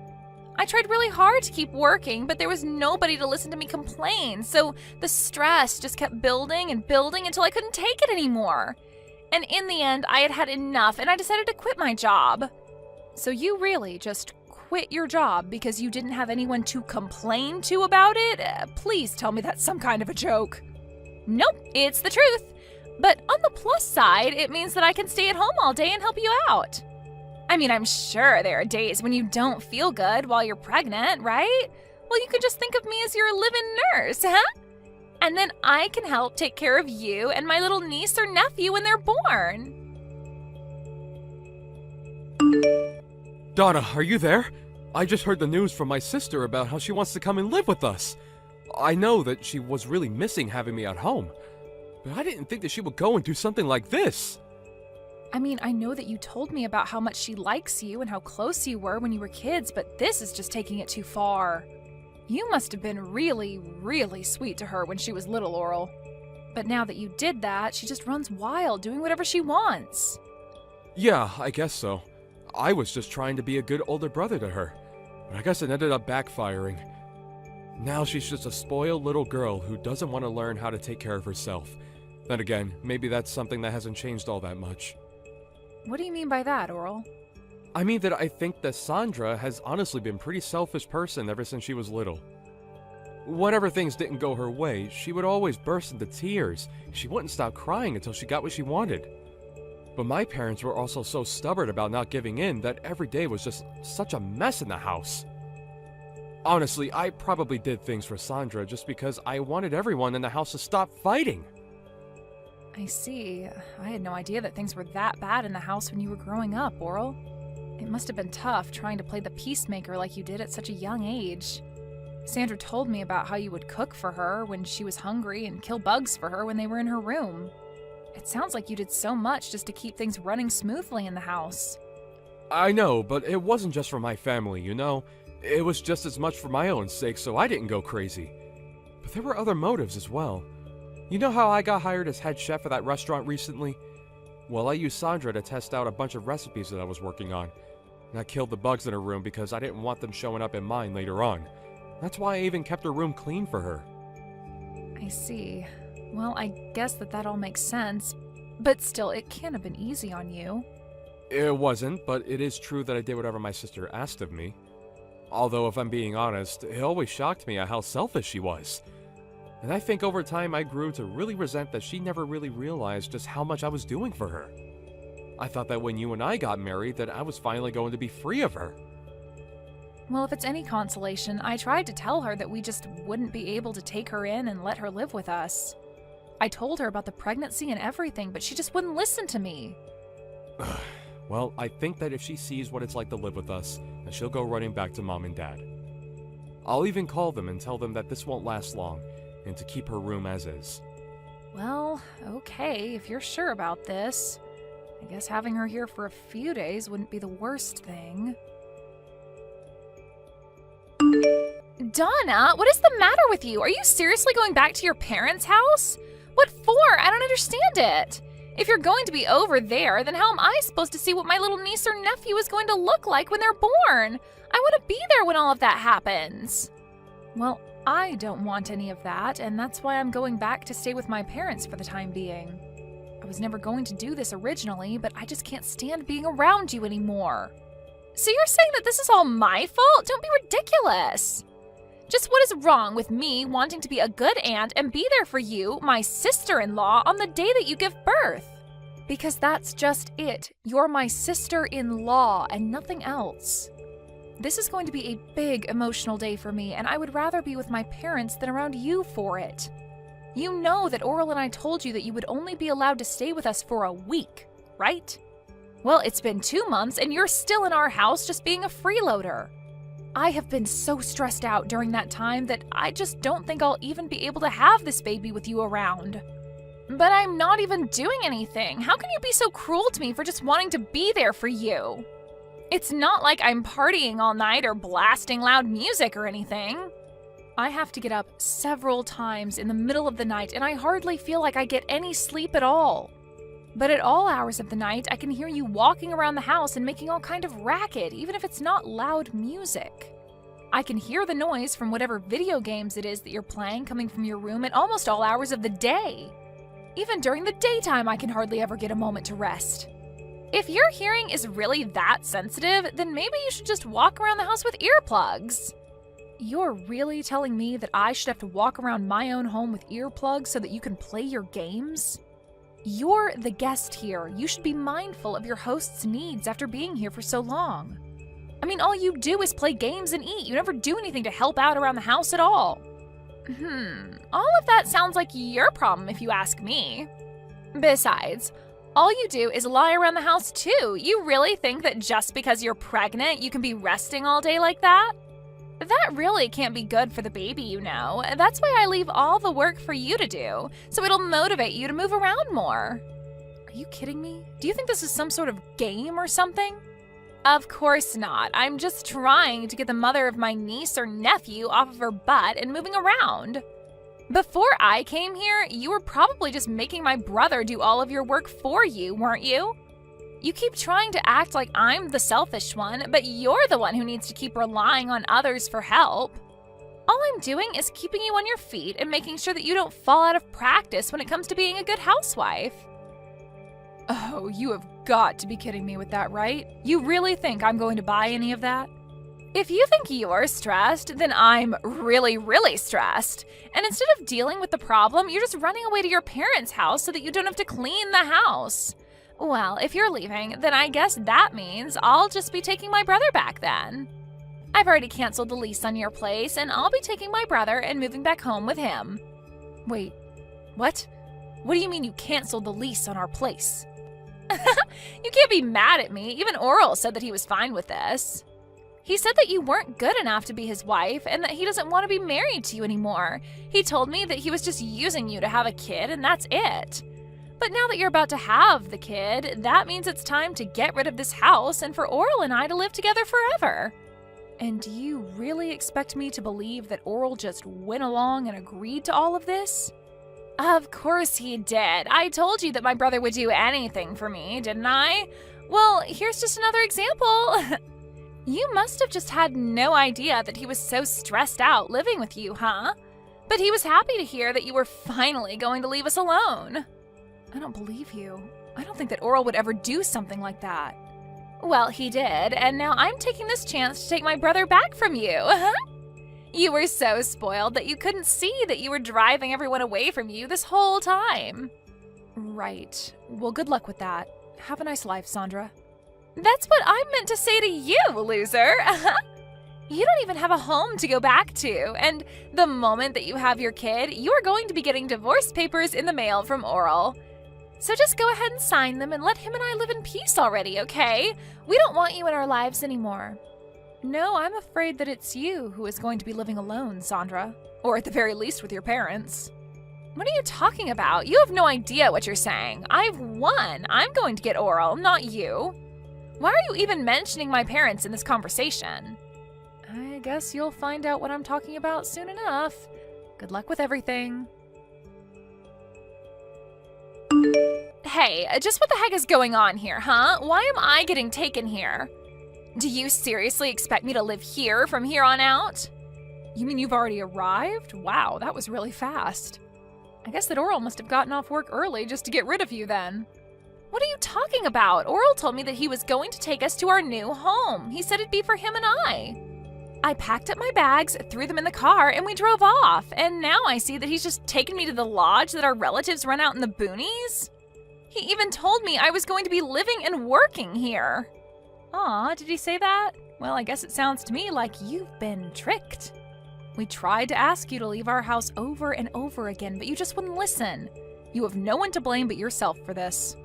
I tried really hard to keep working, but there was nobody to listen to me complain, so the stress just kept building and building until I couldn't take it anymore. And in the end, I had had enough, and I decided to quit my job. So you really just quit your job because you didn't have anyone to complain to about it? Please tell me that's some kind of a joke. Nope, it's the truth. But on the plus side, it means that I can stay at home all day and help you out. I mean, I'm sure there are days when you don't feel good while you're pregnant, right? Well, you could just think of me as your live-in nurse, huh? And then I can help take care of you and my little niece or nephew when they're born. Donna, are you there? I just heard the news from my sister about how she wants to come and live with us. I know that she was really missing having me at home, but I didn't think that she would go and do something like this. I mean, I know that you told me about how much she likes you and how close you were when you were kids, but this is just taking it too far. You must have been really, really sweet to her when she was little, Oral. But now that you did that, she just runs wild, doing whatever she wants. Yeah, I guess so. I was just trying to be a good older brother to her, but I guess it ended up backfiring. Now she's just a spoiled little girl who doesn't want to learn how to take care of herself. Then again, maybe that's something that hasn't changed all that much. What do you mean by that, Oral? I mean that I think that Sandra has honestly been a pretty selfish person ever since she was little. Whenever things didn't go her way, she would always burst into tears. She wouldn't stop crying until she got what she wanted. But my parents were also so stubborn about not giving in that every day was just such a mess in the house. Honestly, I probably did things for Sandra just because I wanted everyone in the house to stop fighting. I see. I had no idea that things were that bad in the house when you were growing up, Oral. It must have been tough trying to play the peacemaker like you did at such a young age. Sandra told me about how you would cook for her when she was hungry and kill bugs for her when they were in her room. It sounds like you did so much just to keep things running smoothly in the house. I know, but it wasn't just for my family, you know? It was just as much for my own sake, so I didn't go crazy. But there were other motives as well. You know how I got hired as head chef at that restaurant recently? Well, I used Sandra to test out a bunch of recipes that I was working on. And I killed the bugs in her room because I didn't want them showing up in mine later on. That's why I even kept her room clean for her. I see. Well, I guess that all makes sense. But still, it can't have been easy on you. It wasn't, but it is true that I did whatever my sister asked of me. Although, if I'm being honest, it always shocked me at how selfish she was. And I think over time I grew to really resent that she never really realized just how much I was doing for her. I thought that when you and I got married that I was finally going to be free of her. Well, if it's any consolation, I tried to tell her that we just wouldn't be able to take her in and let her live with us. I told her about the pregnancy and everything, but she just wouldn't listen to me. Well, I think that if she sees what it's like to live with us, then she'll go running back to Mom and Dad. I'll even call them and tell them that this won't last long, and to keep her room as is. Well, okay, if you're sure about this. I guess having her here for a few days wouldn't be the worst thing. Donna, what is the matter with you? Are you seriously going back to your parents' house? What for? I don't understand it. If you're going to be over there, then how am I supposed to see what my little niece or nephew is going to look like when they're born? I want to be there when all of that happens. Well, I don't want any of that, and that's why I'm going back to stay with my parents for the time being. I was never going to do this originally, but I just can't stand being around you anymore. So you're saying that this is all my fault? Don't be ridiculous. Just what is wrong with me wanting to be a good aunt and be there for you, my sister-in-law, on the day that you give birth? Because that's just it. You're my sister-in-law and nothing else. This is going to be a big emotional day for me, and I would rather be with my parents than around you for it. You know that Oral and I told you that you would only be allowed to stay with us for a week, right? Well, it's been 2 months, and you're still in our house just being a freeloader. I have been so stressed out during that time that I just don't think I'll even be able to have this baby with you around. But I'm not even doing anything. How can you be so cruel to me for just wanting to be there for you? It's not like I'm partying all night or blasting loud music or anything. I have to get up several times in the middle of the night, and I hardly feel like I get any sleep at all. But at all hours of the night, I can hear you walking around the house and making all kind of racket, even if it's not loud music. I can hear the noise from whatever video games it is that you're playing coming from your room at almost all hours of the day. Even during the daytime, I can hardly ever get a moment to rest. If your hearing is really that sensitive, then maybe you should just walk around the house with earplugs. You're really telling me that I should have to walk around my own home with earplugs so that you can play your games? You're the guest here. You should be mindful of your host's needs after being here for so long. I mean, all you do is play games and eat. You never do anything to help out around the house at all. All of that sounds like your problem if you ask me. Besides, all you do is lie around the house too. You really think that just because you're pregnant, you can be resting all day like that? That really can't be good for the baby, you know. That's why I leave all the work for you to do, so it'll motivate you to move around more. Are you kidding me? Do you think this is some sort of game or something? Of course not. I'm just trying to get the mother of my niece or nephew off of her butt and moving around. Before I came here, you were probably just making my brother do all of your work for you, weren't you? You keep trying to act like I'm the selfish one, but you're the one who needs to keep relying on others for help. All I'm doing is keeping you on your feet and making sure that you don't fall out of practice when it comes to being a good housewife. Oh, you have got to be kidding me with that, right? You really think I'm going to buy any of that? If you think you're stressed, then I'm really, really stressed. And instead of dealing with the problem, you're just running away to your parents' house so that you don't have to clean the house. Well, if you're leaving, then I guess that means I'll just be taking my brother back then. I've already canceled the lease on your place, and I'll be taking my brother and moving back home with him. Wait, what? What do you mean you canceled the lease on our place? You can't be mad at me. Even Oral said that he was fine with this. He said that you weren't good enough to be his wife and that he doesn't want to be married to you anymore. He told me that he was just using you to have a kid and that's it. But now that you're about to have the kid, that means it's time to get rid of this house and for Oral and I to live together forever. And do you really expect me to believe that Oral just went along and agreed to all of this? Of course he did. I told you that my brother would do anything for me, didn't I? Well, here's just another example. You must have just had no idea that he was so stressed out living with you, huh? But he was happy to hear that you were finally going to leave us alone. I don't believe you. I don't think that Oral would ever do something like that. Well, he did, and now I'm taking this chance to take my brother back from you. You were so spoiled that you couldn't see that you were driving everyone away from you this whole time. Right. Well, good luck with that. Have a nice life, Sandra. That's what I meant to say to you, loser. You don't even have a home to go back to, and the moment that you have your kid, you are going to be getting divorce papers in the mail from Oral. So just go ahead and sign them and let him and I live in peace already, okay? We don't want you in our lives anymore. No, I'm afraid that it's you who is going to be living alone, Sandra. Or at the very least with your parents. What are you talking about? You have no idea what you're saying. I've won. I'm going to get Oral, not you. Why are you even mentioning my parents in this conversation? I guess you'll find out what I'm talking about soon enough. Good luck with everything. Hey, just what the heck is going on here, huh? Why am I getting taken here? Do you seriously expect me to live here from here on out? You mean you've already arrived? Wow, that was really fast. I guess that Oral must have gotten off work early just to get rid of you then. What are you talking about? Oral told me that he was going to take us to our new home. He said it'd be for him and I. I packed up my bags, threw them in the car, and we drove off. And now I see that he's just taken me to the lodge that our relatives run out in the boonies. He even told me I was going to be living and working here. Aw, did he say that? Well, I guess it sounds to me like you've been tricked. We tried to ask you to leave our house over and over again, but you just wouldn't listen. You have no one to blame but yourself for this.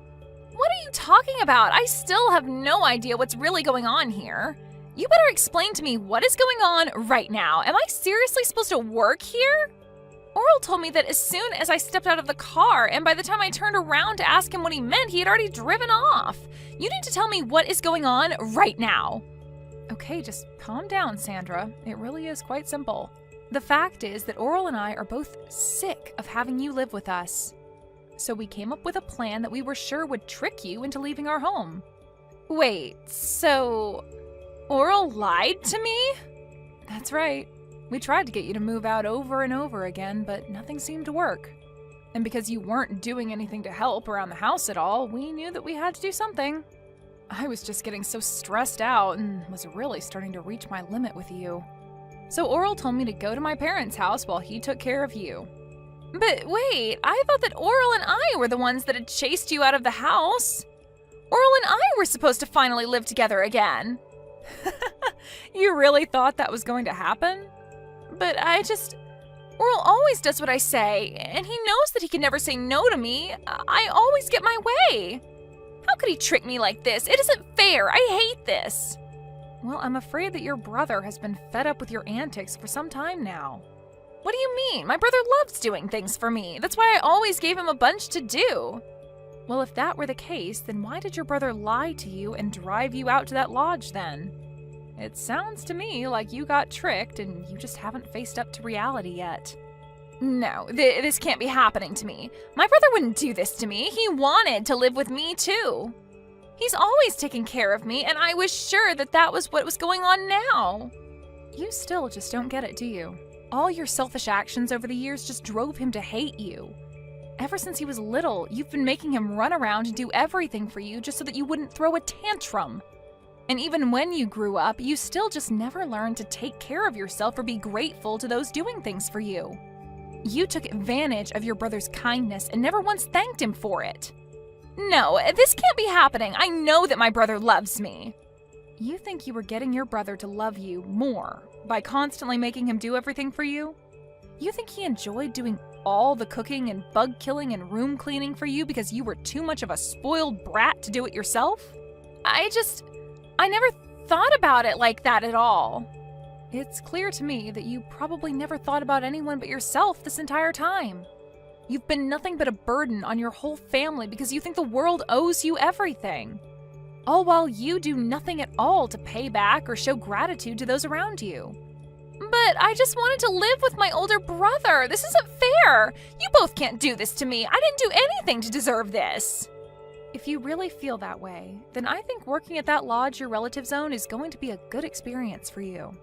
What are you talking about? I still have no idea what's really going on here. You better explain to me what is going on right now. Am I seriously supposed to work here? Oral told me that as soon as I stepped out of the car, and by the time I turned around to ask him what he meant, he had already driven off. You need to tell me what is going on right now. Okay, just calm down, Sandra. It really is quite simple. The fact is that Oral and I are both sick of having you live with us. So we came up with a plan that we were sure would trick you into leaving our home. Wait, so Oral lied to me? That's right. We tried to get you to move out over and over again, but nothing seemed to work. And because you weren't doing anything to help around the house at all, we knew that we had to do something. I was just getting so stressed out and was really starting to reach my limit with you. So Oral told me to go to my parents' house while he took care of you. But wait, I thought that Oral and I were the ones that had chased you out of the house. Oral and I were supposed to finally live together again. You really thought that was going to happen? But Oral always does what I say, and he knows that he can never say no to me. I always get my way. How could he trick me like this? It isn't fair. I hate this. Well, I'm afraid that your brother has been fed up with your antics for some time now. What do you mean? My brother loves doing things for me. That's why I always gave him a bunch to do. Well, if that were the case, then why did your brother lie to you and drive you out to that lodge then? It sounds to me like you got tricked and you just haven't faced up to reality yet. No, this can't be happening to me. My brother wouldn't do this to me. He wanted to live with me too. He's always taken care of me, and I was sure that that was what was going on now. You still just don't get it, do you? All your selfish actions over the years just drove him to hate you. Ever since he was little, you've been making him run around and do everything for you just so that you wouldn't throw a tantrum. And even when you grew up, you still just never learned to take care of yourself or be grateful to those doing things for you. You took advantage of your brother's kindness and never once thanked him for it. No, this can't be happening. I know that my brother loves me. You think you were getting your brother to love you more by constantly making him do everything for you? You think he enjoyed doing all the cooking and bug killing and room cleaning for you because you were too much of a spoiled brat to do it yourself? I never thought about it like that at all. It's clear to me that you probably never thought about anyone but yourself this entire time. You've been nothing but a burden on your whole family because you think the world owes you everything. All while you do nothing at all to pay back or show gratitude to those around you. But I just wanted to live with my older brother. This isn't fair. You both can't do this to me. I didn't do anything to deserve this. If you really feel that way, then I think working at that lodge your relatives own is going to be a good experience for you.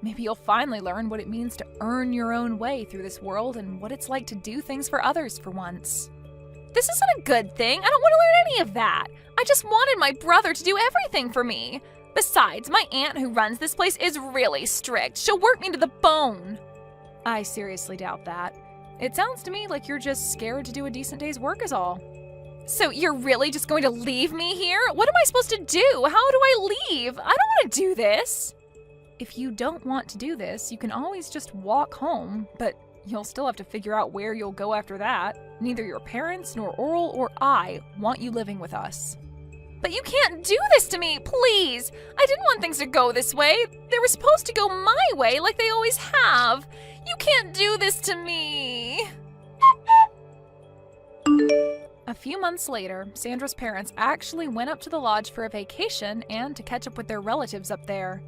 Maybe you'll finally learn what it means to earn your own way through this world and what it's like to do things for others for once. This isn't a good thing. I don't want to learn any of that. I just wanted my brother to do everything for me. Besides, my aunt who runs this place is really strict. She'll work me to the bone. I seriously doubt that. It sounds to me like you're just scared to do a decent day's work is all. So you're really just going to leave me here? What am I supposed to do? How do I leave? I don't want to do this. If you don't want to do this, you can always just walk home, but you'll still have to figure out where you'll go after that. Neither your parents, nor Oral, or I want you living with us. But you can't do this to me, please! I didn't want things to go this way. They were supposed to go my way like they always have. You can't do this to me! A few months later, Sandra's parents actually went up to the lodge for a vacation and to catch up with their relatives up there.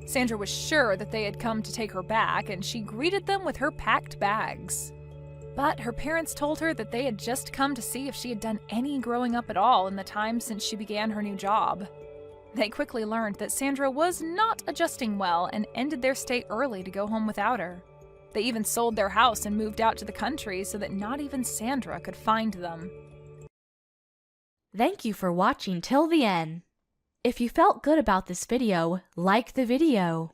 Sandra was sure that they had come to take her back, and she greeted them with her packed bags. But her parents told her that they had just come to see if she had done any growing up at all in the time since she began her new job. They quickly learned that Sandra was not adjusting well and ended their stay early to go home without her. They even sold their house and moved out to the country so that not even Sandra could find them. Thank you for watching till the end. If you felt good about this video, like the video.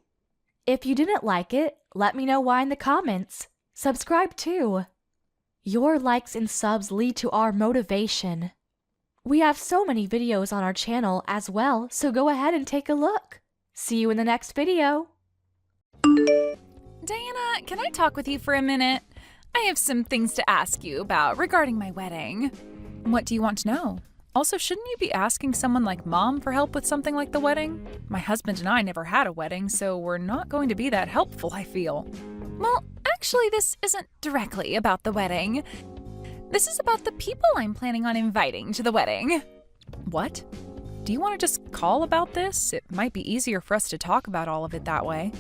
If you didn't like it, let me know why in the comments. Subscribe too. Your likes and subs lead to our motivation. We have so many videos on our channel as well, so go ahead and take a look. See you in the next video. Diana, can I talk with you for a minute? I have some things to ask you about regarding my wedding. What do you want to know? Also, shouldn't you be asking someone like Mom for help with something like the wedding? My husband and I never had a wedding, so we're not going to be that helpful, I feel. Well, actually, this isn't directly about the wedding. This is about the people I'm planning on inviting to the wedding. What? Do you want to just call about this? It might be easier for us to talk about all of it that way.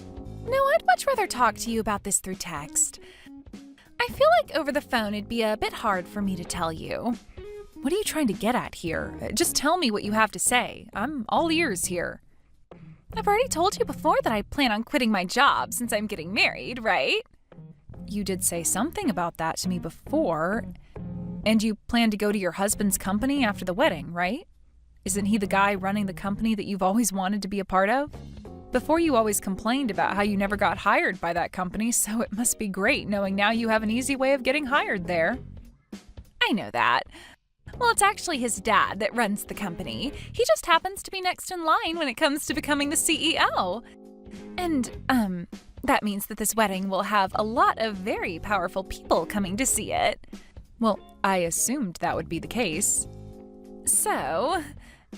No, I'd much rather talk to you about this through text. I feel like over the phone it'd be a bit hard for me to tell you. What are you trying to get at here? Just tell me what you have to say. I'm all ears here. I've already told you before that I plan on quitting my job since I'm getting married, right? You did say something about that to me before. And you plan to go to your husband's company after the wedding, right? Isn't he the guy running the company that you've always wanted to be a part of? Before you always complained about how you never got hired by that company, so it must be great knowing now you have an easy way of getting hired there. I know that. Well, it's actually his dad that runs the company. He just happens to be next in line when it comes to becoming the CEO. And, that means that this wedding will have a lot of very powerful people coming to see it. Well, I assumed that would be the case. So,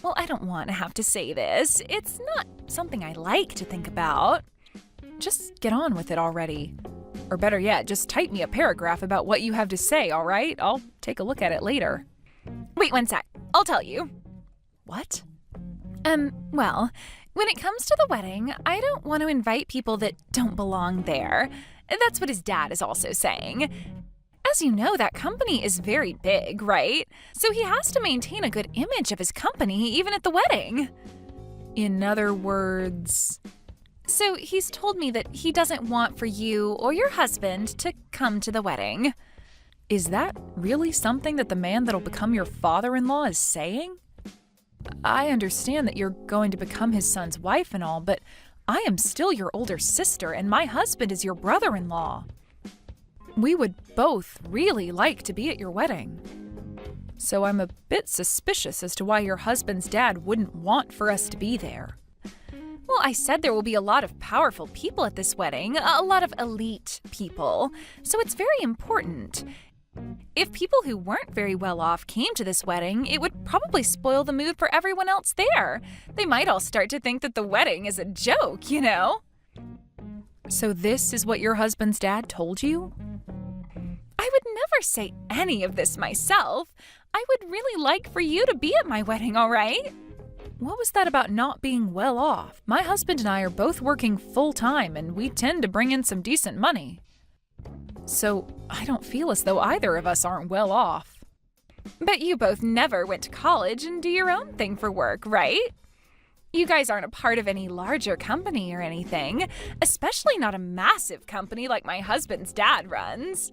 well, I don't want to have to say this. It's not something I like to think about. Just get on with it already. Or better yet, just type me a paragraph about what you have to say, all right? I'll take a look at it later. Wait one sec. I'll tell you. What? Well, when it comes to the wedding, I don't want to invite people that don't belong there. That's what his dad is also saying. As you know, that company is very big, right? So he has to maintain a good image of his company even at the wedding. In other words... So he's told me that he doesn't want for you or your husband to come to the wedding. Is that really something that the man that'll become your father-in-law is saying? I understand that you're going to become his son's wife and all, but I am still your older sister and my husband is your brother-in-law. We would both really like to be at your wedding. So I'm a bit suspicious as to why your husband's dad wouldn't want for us to be there. Well, I said there will be a lot of powerful people at this wedding, a lot of elite people, so it's very important. If people who weren't very well off came to this wedding, it would probably spoil the mood for everyone else there. They might all start to think that the wedding is a joke, you know? So this is what your husband's dad told you? I would never say any of this myself. I would really like for you to be at my wedding, all right? What was that about not being well off? My husband and I are both working full-time and we tend to bring in some decent money. So I don't feel as though either of us aren't well off. But you both never went to college and do your own thing for work, right? You guys aren't a part of any larger company or anything, especially not a massive company like my husband's dad runs.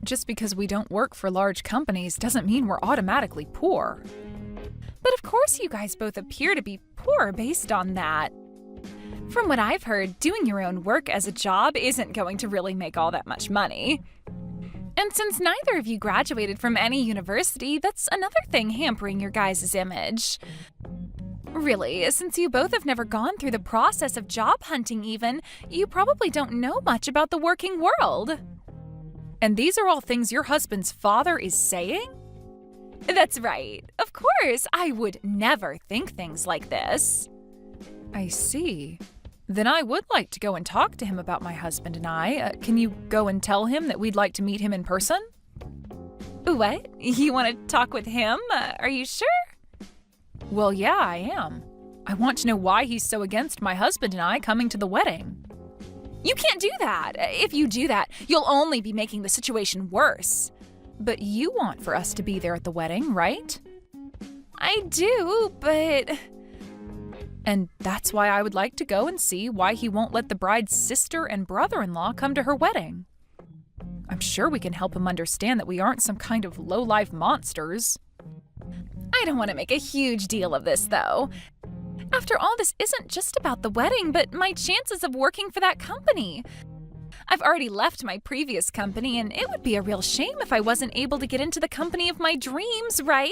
Just because we don't work for large companies doesn't mean we're automatically poor. But of course you guys both appear to be poor based on that. From what I've heard, doing your own work as a job isn't going to really make all that much money. And since neither of you graduated from any university, that's another thing hampering your guys' image. Really, since you both have never gone through the process of job hunting even, you probably don't know much about the working world. And these are all things your husband's father is saying? That's right. Of course, I would never think things like this. I see. Then I would like to go and talk to him about my husband and I. Can you go and tell him that we'd like to meet him in person? What? You want to talk with him? Are you sure? Well, yeah, I am. I want to know why he's so against my husband and I coming to the wedding. You can't do that. If you do that, you'll only be making the situation worse. But you want for us to be there at the wedding, right? I do, but... And that's why I would like to go and see why he won't let the bride's sister and brother-in-law come to her wedding. I'm sure we can help him understand that we aren't some kind of low-life monsters. I don't want to make a huge deal of this, though. After all, this isn't just about the wedding, but my chances of working for that company. I've already left my previous company, and it would be a real shame if I wasn't able to get into the company of my dreams, right?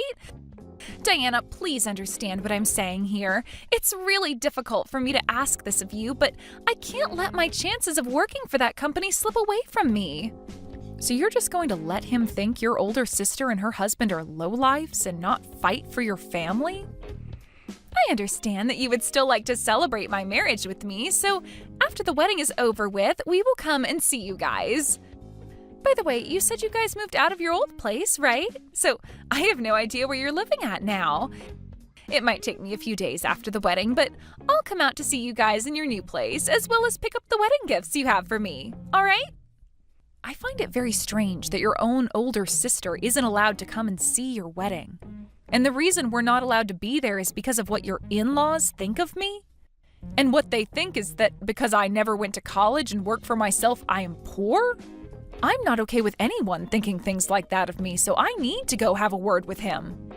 Diana, please understand what I'm saying here. It's really difficult for me to ask this of you, but I can't let my chances of working for that company slip away from me. So you're just going to let him think your older sister and her husband are lowlifes and not fight for your family? I understand that you would still like to celebrate my marriage with me, so after the wedding is over with, we will come and see you guys. By the way, you said you guys moved out of your old place, right? So I have no idea where you're living at now. It might take me a few days after the wedding, but I'll come out to see you guys in your new place, as well as pick up the wedding gifts you have for me, all right? I find it very strange that your own older sister isn't allowed to come and see your wedding. And the reason we're not allowed to be there is because of what your in-laws think of me? And what they think is that because I never went to college and worked for myself, I am poor? I'm not okay with anyone thinking things like that of me, so I need to go have a word with him.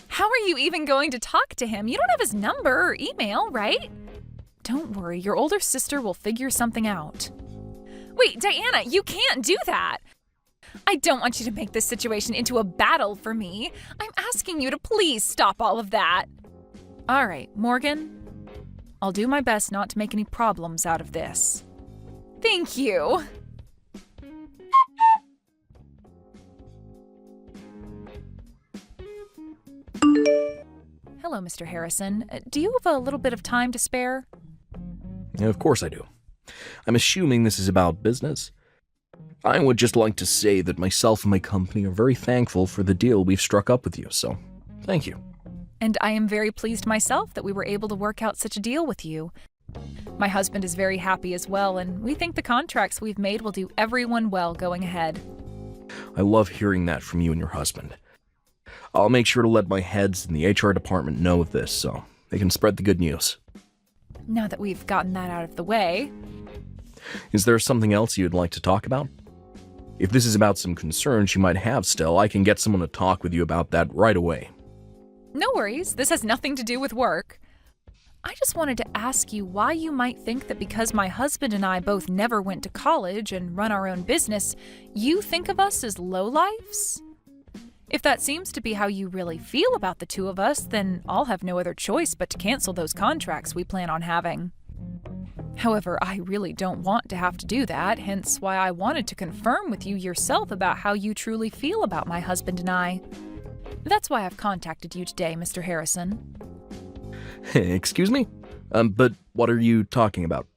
How are you even going to talk to him? You don't have his number or email, right? Don't worry, your older sister will figure something out. Wait, Diana, you can't do that. I don't want you to make this situation into a battle for me. I'm asking you to please stop all of that. All right, Morgan, I'll do my best not to make any problems out of this. Thank you. Hello, Mr. Harrison. Do you have a little bit of time to spare? Yeah, of course I do. I'm assuming this is about business. I would just like to say that myself and my company are very thankful for the deal we've struck up with you, so thank you. And I am very pleased myself that we were able to work out such a deal with you. My husband is very happy as well, and we think the contracts we've made will do everyone well going ahead. I love hearing that from you and your husband. I'll make sure to let my heads in the HR department know of this so they can spread the good news. Now that we've gotten that out of the way... Is there something else you'd like to talk about? If this is about some concerns you might have still, I can get someone to talk with you about that right away. No worries, this has nothing to do with work. I just wanted to ask you why you might think that because my husband and I both never went to college and run our own business, you think of us as lowlifes? If that seems to be how you really feel about the two of us, then I'll have no other choice but to cancel those contracts we plan on having. However, I really don't want to have to do that, hence why I wanted to confirm with you yourself about how you truly feel about my husband and I. That's why I've contacted you today, Mr. Harrison. Excuse me? But what are you talking about?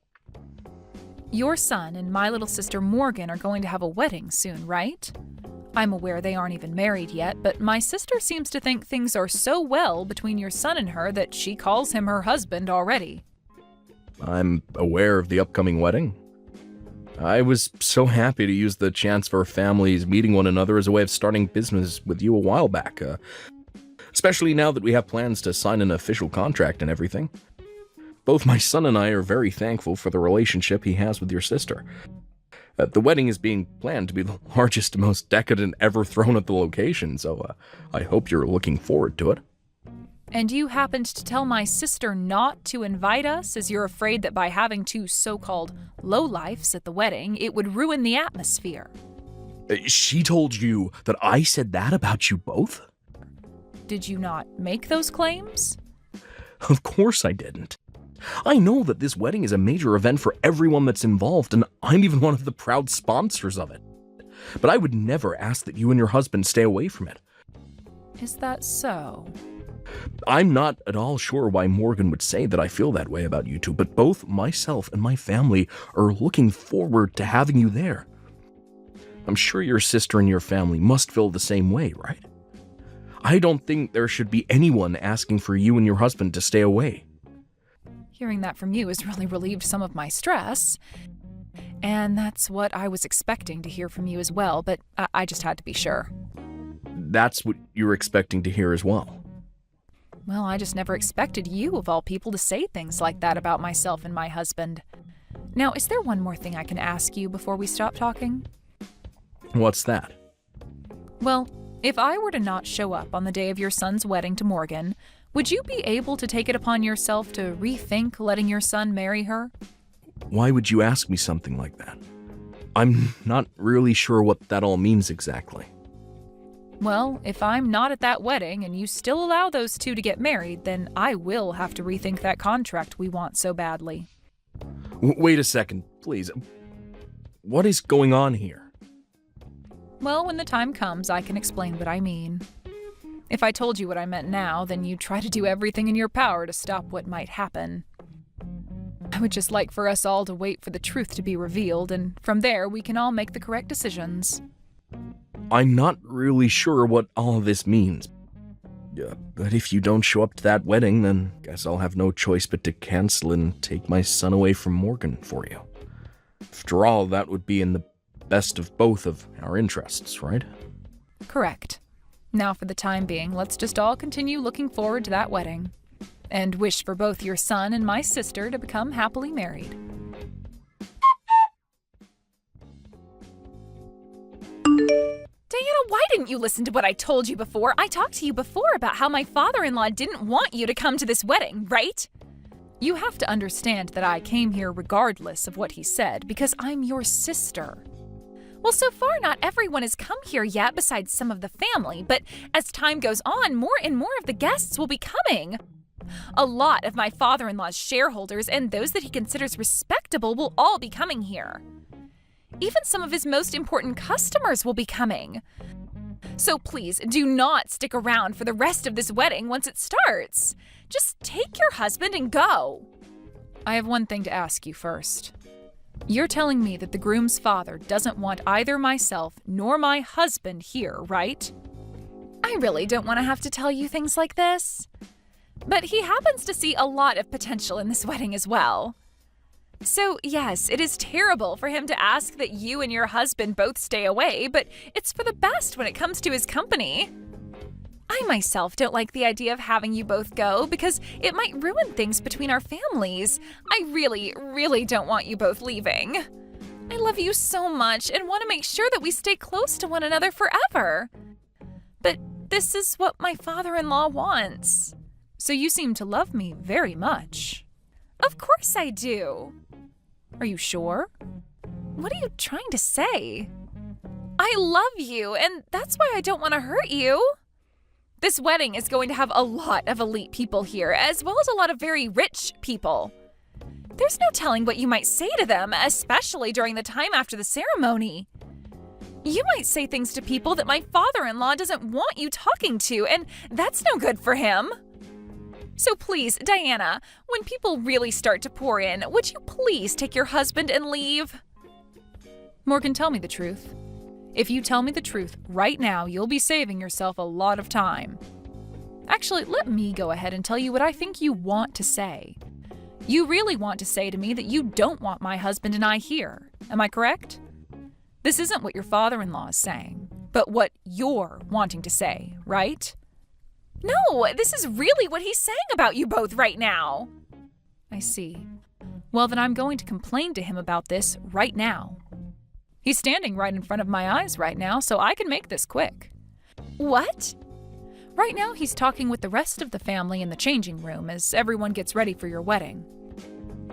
Your son and my little sister Morgan are going to have a wedding soon, right? I'm aware they aren't even married yet, but my sister seems to think things are so well between your son and her that she calls him her husband already. I'm aware of the upcoming wedding. I was so happy to use the chance for our families meeting one another as a way of starting business with you a while back, especially now that we have plans to sign an official contract and everything. Both my son and I are very thankful for the relationship he has with your sister. The wedding is being planned to be the largest and most decadent ever thrown at the location, so I hope you're looking forward to it. And you happened to tell my sister not to invite us as you're afraid that by having two so-called lowlifes at the wedding, it would ruin the atmosphere. She told you that I said that about you both? Did you not make those claims? Of course I didn't. I know that this wedding is a major event for everyone that's involved, and I'm even one of the proud sponsors of it. But I would never ask that you and your husband stay away from it. Is that so? I'm not at all sure why Morgan would say that I feel that way about you two, but both myself and my family are looking forward to having you there. I'm sure your sister and your family must feel the same way, right? I don't think there should be anyone asking for you and your husband to stay away. Hearing that from you has really relieved some of my stress. And that's what I was expecting to hear from you as well, but I just had to be sure. That's what you were expecting to hear as well. Well, I just never expected you, of all people, to say things like that about myself and my husband. Now, is there one more thing I can ask you before we stop talking? What's that? Well, if I were to not show up on the day of your son's wedding to Morgan, would you be able to take it upon yourself to rethink letting your son marry her? Why would you ask me something like that? I'm not really sure what that all means exactly. Well, if I'm not at that wedding and you still allow those two to get married, then I will have to rethink that contract we want so badly. Wait a second, please. What is going on here? Well, when the time comes, I can explain what I mean. If I told you what I meant now, then you'd try to do everything in your power to stop what might happen. I would just like for us all to wait for the truth to be revealed, and from there we can all make the correct decisions. I'm not really sure what all of this means. But if you don't show up to that wedding, then guess I'll have no choice but to cancel and take my son away from Morgan for you. After all, that would be in the best of both of our interests, right? Correct. Now, for the time being, let's just all continue looking forward to that wedding, and wish for both your son and my sister to become happily married. Diana, why didn't you listen to what I told you before? I talked to you before about how my father-in-law didn't want you to come to this wedding, right? You have to understand that I came here regardless of what he said because I'm your sister. Well, so far not everyone has come here yet besides some of the family, but as time goes on, more and more of the guests will be coming. A lot of my father-in-law's shareholders and those that he considers respectable will all be coming here. Even some of his most important customers will be coming. So please do not stick around for the rest of this wedding once it starts. Just take your husband and go. I have one thing to ask you first. You're telling me that the groom's father doesn't want either myself nor my husband here, right? I really don't want to have to tell you things like this. But he happens to see a lot of potential in this wedding as well. So yes, it is terrible for him to ask that you and your husband both stay away, but it's for the best when it comes to his company. I myself don't like the idea of having you both go because it might ruin things between our families. I really don't want you both leaving. I love you so much and want to make sure that we stay close to one another forever. But this is what my father-in-law wants. So you seem to love me very much. Of course I do. Are you sure? What are you trying to say? I love you, and that's why I don't want to hurt you. This wedding is going to have a lot of elite people here, as well as a lot of very rich people. There's no telling what you might say to them, especially during the time after the ceremony. You might say things to people that my father-in-law doesn't want you talking to, and that's no good for him. So please, Diana, when people really start to pour in, would you please take your husband and leave? Morgan, tell me the truth. If you tell me the truth right now, you'll be saving yourself a lot of time. Actually, let me go ahead and tell you what I think you want to say. You really want to say to me that you don't want my husband and I here. Am I correct? This isn't what your father-in-law is saying, but what you're wanting to say, right? No, this is really what he's saying about you both right now. I see. Well, then I'm going to complain to him about this right now. He's standing right in front of my eyes right now, so I can make this quick. What? Right now, he's talking with the rest of the family in the changing room as everyone gets ready for your wedding.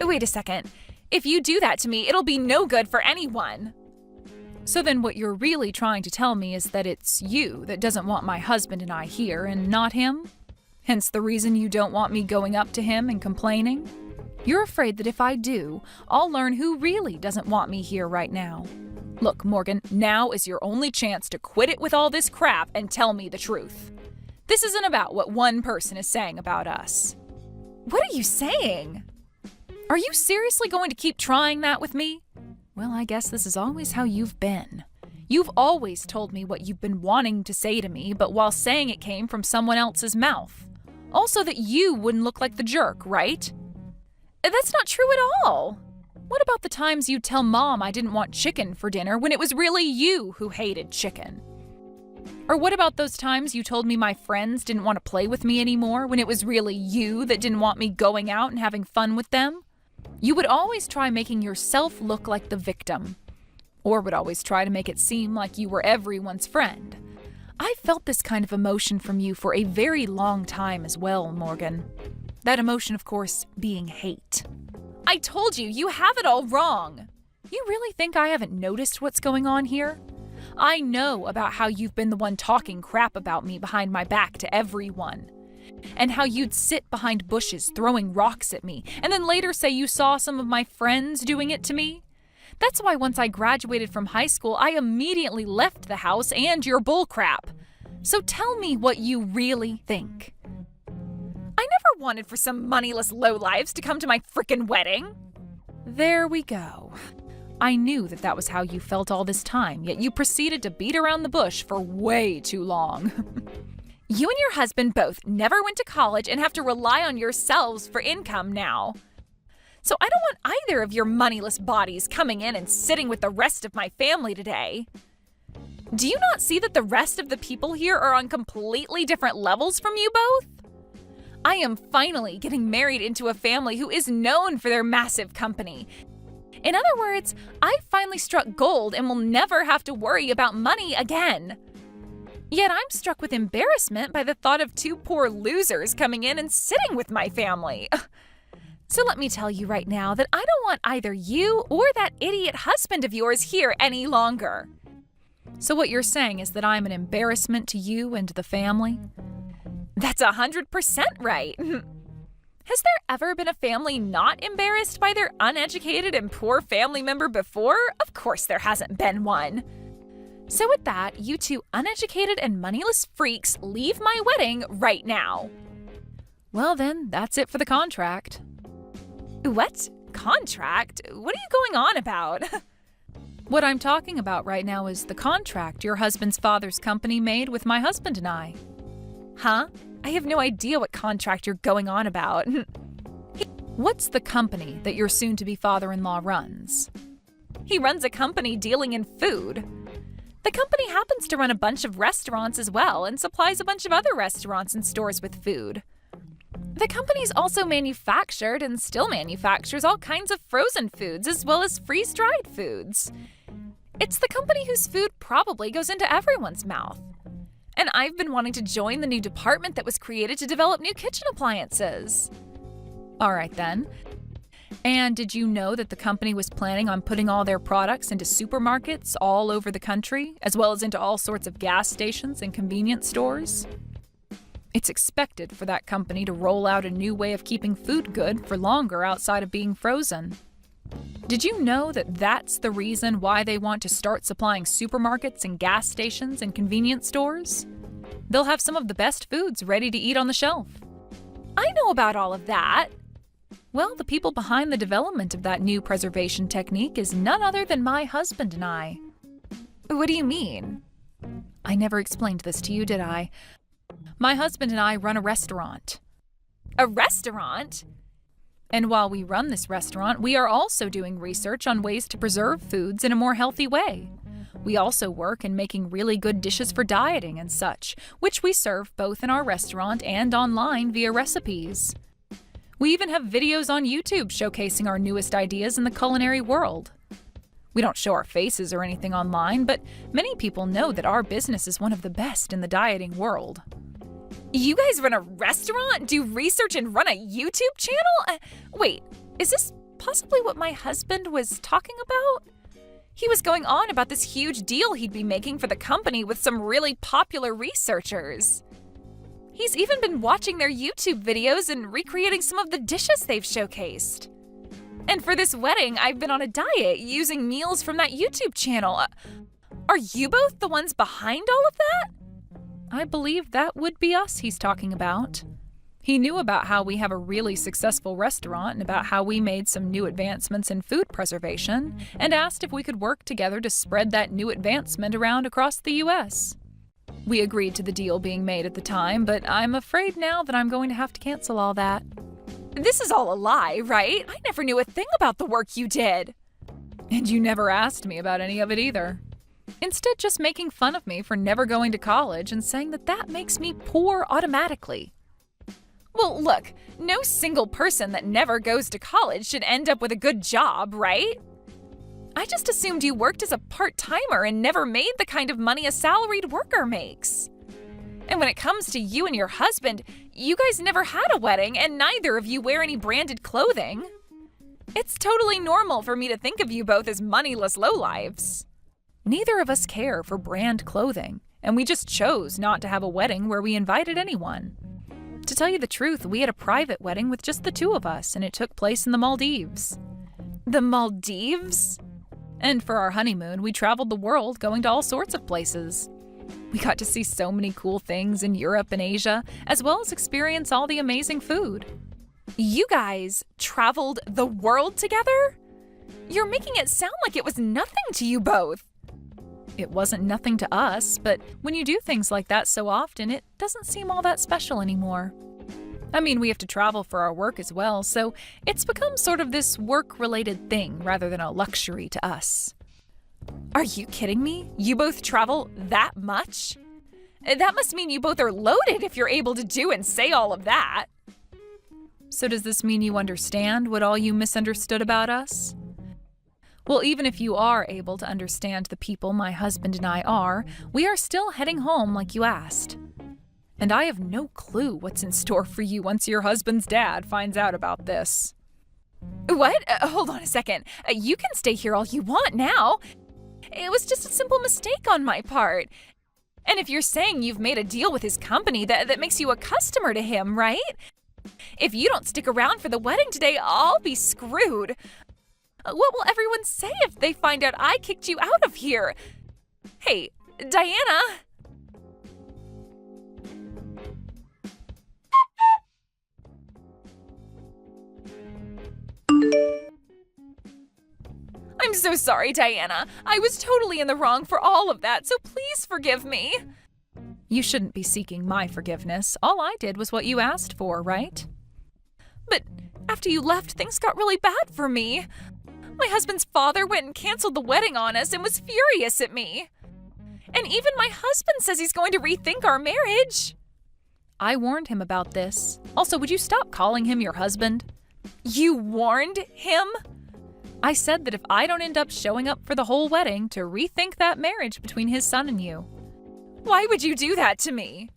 Wait a second. If you do that to me, it'll be no good for anyone. So then what you're really trying to tell me is that it's you that doesn't want my husband and I here and not him? Hence the reason you don't want me going up to him and complaining? You're afraid that if I do, I'll learn who really doesn't want me here right now. Look, Morgan, now is your only chance to quit it with all this crap and tell me the truth. This isn't about what one person is saying about us. What are you saying? Are you seriously going to keep trying that with me? Well, I guess this is always how you've been. You've always told me what you've been wanting to say to me, but while saying it came from someone else's mouth. Also that you wouldn't look like the jerk, right? That's not true at all. What about the times you'd tell Mom I didn't want chicken for dinner when it was really you who hated chicken? Or what about those times you told me my friends didn't want to play with me anymore when it was really you that didn't want me going out and having fun with them? You would always try making yourself look like the victim, or would always try to make it seem like you were everyone's friend. I felt this kind of emotion from you for a very long time as well, Morgan. That emotion, of course, being hate. I told you, you have it all wrong. You really think I haven't noticed what's going on here? I know about how you've been the one talking crap about me behind my back to everyone. And how you'd sit behind bushes throwing rocks at me, and then later say you saw some of my friends doing it to me. That's why once I graduated from high school, I immediately left the house and your bullcrap. So tell me what you really think. I never wanted for some moneyless lowlives to come to my frickin' wedding. There we go. I knew that that was how you felt all this time, yet you proceeded to beat around the bush for way too long. You and your husband both never went to college and have to rely on yourselves for income now. So I don't want either of your moneyless bodies coming in and sitting with the rest of my family today. Do you not see that the rest of the people here are on completely different levels from you both? I am finally getting married into a family who is known for their massive company. In other words, I finally struck gold and will never have to worry about money again. Yet I'm struck with embarrassment by the thought of two poor losers coming in and sitting with my family. So let me tell you right now that I don't want either you or that idiot husband of yours here any longer. So what you're saying is that I'm an embarrassment to you and the family? That's 100% right. Has there ever been a family not embarrassed by their uneducated and poor family member before? Of course there hasn't been one. So with that, you two uneducated and moneyless freaks leave my wedding right now. Well then, that's it for the contract. What? Contract? What are you going on about? What I'm talking about right now is the contract your husband's father's company made with my husband and I. Huh? I have no idea what contract you're going on about. What's the company that your soon-to-be father-in-law runs? He runs a company dealing in food. The company happens to run a bunch of restaurants as well and supplies a bunch of other restaurants and stores with food. The company's also manufactured and still manufactures all kinds of frozen foods as well as freeze-dried foods. It's the company whose food probably goes into everyone's mouth. And I've been wanting to join the new department that was created to develop new kitchen appliances. All right then. And did you know that the company was planning on putting all their products into supermarkets all over the country, as well as into all sorts of gas stations and convenience stores? It's expected for that company to roll out a new way of keeping food good for longer outside of being frozen. Did you know that that's the reason why they want to start supplying supermarkets and gas stations and convenience stores? They'll have some of the best foods ready to eat on the shelf. I know about all of that. Well, the people behind the development of that new preservation technique is none other than my husband and I. What do you mean? I never explained this to you, did I? My husband and I run a restaurant. A restaurant? And while we run this restaurant, we are also doing research on ways to preserve foods in a more healthy way. We also work in making really good dishes for dieting and such, which we serve both in our restaurant and online via recipes. We even have videos on YouTube showcasing our newest ideas in the culinary world. We don't show our faces or anything online, but many people know that our business is one of the best in the dieting world. You guys run a restaurant, do research, and run a YouTube channel? Wait, is this possibly what my husband was talking about? He was going on about this huge deal he'd be making for the company with some really popular researchers. He's even been watching their YouTube videos and recreating some of the dishes they've showcased. And for this wedding, I've been on a diet using meals from that YouTube channel. Are you both the ones behind all of that? I believe that would be us he's talking about. He knew about how we have a really successful restaurant and about how we made some new advancements in food preservation, and asked if we could work together to spread that new advancement around across the U.S. We agreed to the deal being made at the time, but I'm afraid now that I'm going to have to cancel all that. This is all a lie, right? I never knew a thing about the work you did. And you never asked me about any of it either. Instead, just making fun of me for never going to college and saying that that makes me poor automatically. Well, look, no single person that never goes to college should end up with a good job, right? I just assumed you worked as a part-timer and never made the kind of money a salaried worker makes. And when it comes to you and your husband, you guys never had a wedding and neither of you wear any branded clothing. It's totally normal for me to think of you both as moneyless lowlifes. Neither of us care for brand clothing, and we just chose not to have a wedding where we invited anyone. To tell you the truth, we had a private wedding with just the two of us, and it took place in the Maldives. The Maldives? And for our honeymoon, we traveled the world going to all sorts of places. We got to see so many cool things in Europe and Asia, as well as experience all the amazing food. You guys traveled the world together? You're making it sound like it was nothing to you both. It wasn't nothing to us, but when you do things like that so often, it doesn't seem all that special anymore. I mean, we have to travel for our work as well, so it's become sort of this work-related thing rather than a luxury to us. Are you kidding me? You both travel that much? That must mean you both are loaded if you're able to do and say all of that. So does this mean you understand what all you misunderstood about us? Well, even if you are able to understand the people my husband and I are, we are still heading home like you asked. And I have no clue what's in store for you once your husband's dad finds out about this. What? Hold on a second. You can stay here all you want now. It was just a simple mistake on my part. And if you're saying you've made a deal with his company, that makes you a customer to him, right? If you don't stick around for the wedding today, I'll be screwed. What will everyone say if they find out I kicked you out of here? Hey, Diana. I'm so sorry, Diana. I was totally in the wrong for all of that, so please forgive me. You shouldn't be seeking my forgiveness. All I did was what you asked for, right? But after you left, things got really bad for me. My husband's father went and canceled the wedding on us and was furious at me. And even my husband says he's going to rethink our marriage. I warned him about this. Also, would you stop calling him your husband? You warned him? I said that if I don't end up showing up for the whole wedding, to rethink that marriage between his son and you. Why would you do that to me?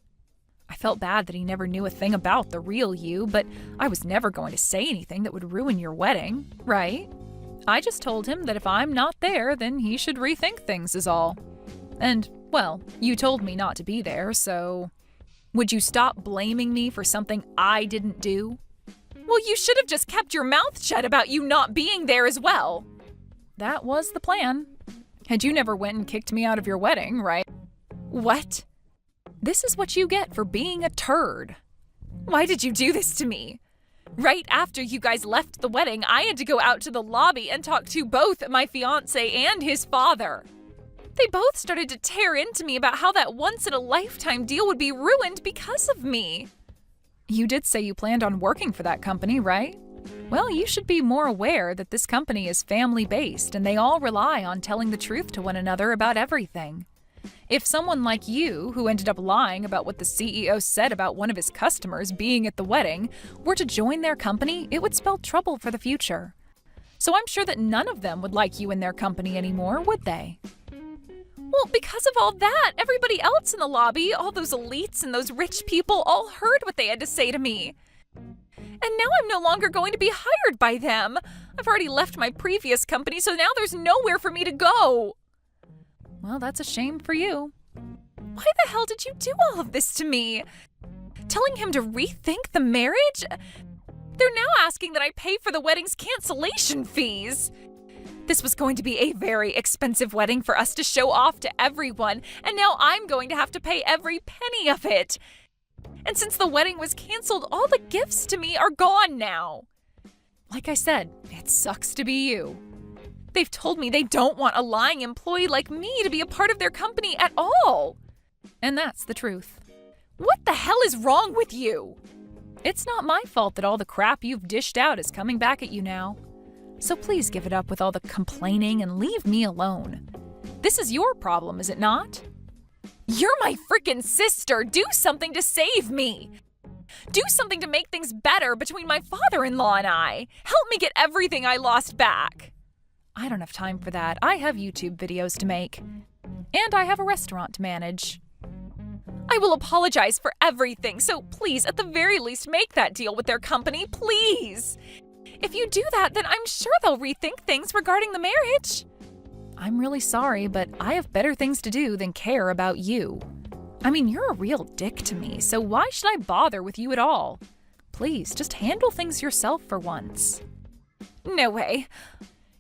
I felt bad that he never knew a thing about the real you, but I was never going to say anything that would ruin your wedding, right? I just told him that if I'm not there, then he should rethink things is all. And, well, you told me not to be there, so... Would you stop blaming me for something I didn't do? Well, you should have just kept your mouth shut about you not being there as well. That was the plan. And you never went and kicked me out of your wedding, right? What? This is what you get for being a turd. Why did you do this to me? Right after you guys left the wedding, I had to go out to the lobby and talk to both my fiancé and his father. They both started to tear into me about how that once-in-a-lifetime deal would be ruined because of me. You did say you planned on working for that company, right? Well, you should be more aware that this company is family-based and they all rely on telling the truth to one another about everything. If someone like you, who ended up lying about what the CEO said about one of his customers being at the wedding, were to join their company, it would spell trouble for the future. So I'm sure that none of them would like you in their company anymore, would they? Well, because of all that, everybody else in the lobby, all those elites and those rich people, all heard what they had to say to me. And now I'm no longer going to be hired by them. I've already left my previous company, so now there's nowhere for me to go. Well, that's a shame for you. Why the hell did you do all of this to me? Telling him to rethink the marriage? They're now asking that I pay for the wedding's cancellation fees. This was going to be a very expensive wedding for us to show off to everyone, and now I'm going to have to pay every penny of it. And since the wedding was canceled, all the gifts to me are gone now. Like I said, it sucks to be you. They've told me they don't want a lying employee like me to be a part of their company at all. And that's the truth. What the hell is wrong with you? It's not my fault that all the crap you've dished out is coming back at you now. So please give it up with all the complaining and leave me alone. This is your problem, is it not? You're my freaking sister. Do something to save me. Do something to make things better between my father-in-law and I. Help me get everything I lost back. I don't have time for that. I have YouTube videos to make. And I have a restaurant to manage. I will apologize for everything, so please, at the very least, make that deal with their company, please. If you do that, then I'm sure they'll rethink things regarding the marriage. I'm really sorry, but I have better things to do than care about you. I mean, you're a real dick to me, so why should I bother with you at all? Please, just handle things yourself for once. No way.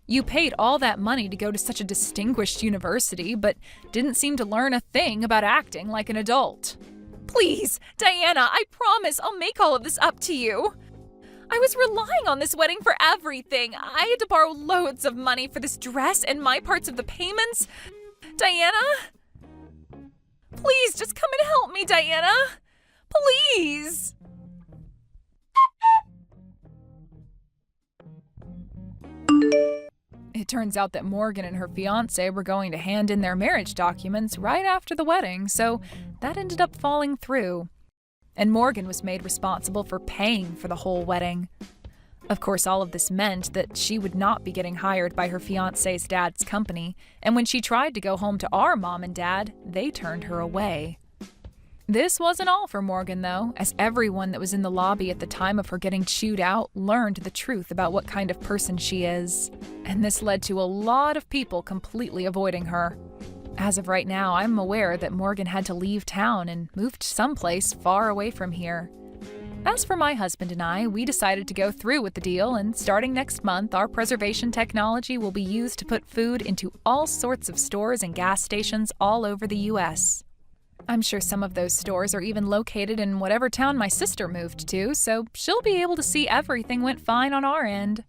You paid all that money to go to such a distinguished university, but didn't seem to learn a thing about acting like an adult. Please, Diana, I promise I'll make all of this up to you. I was relying on this wedding for everything. I had to borrow loads of money for this dress and my parts of the payments. Diana? Please, just come and help me, Diana. Please. It turns out that Morgan and her fiancé were going to hand in their marriage documents right after the wedding, so that ended up falling through. And Morgan was made responsible for paying for the whole wedding. Of course, all of this meant that she would not be getting hired by her fiancé's dad's company, and when she tried to go home to our mom and dad, they turned her away. This wasn't all for Morgan, though, as everyone that was in the lobby at the time of her getting chewed out learned the truth about what kind of person she is. And this led to a lot of people completely avoiding her. As of right now, I'm aware that Morgan had to leave town and moved someplace far away from here. As for my husband and I, we decided to go through with the deal, and starting next month, our preservation technology will be used to put food into all sorts of stores and gas stations all over the U.S. I'm sure some of those stores are even located in whatever town my sister moved to, so she'll be able to see everything went fine on our end.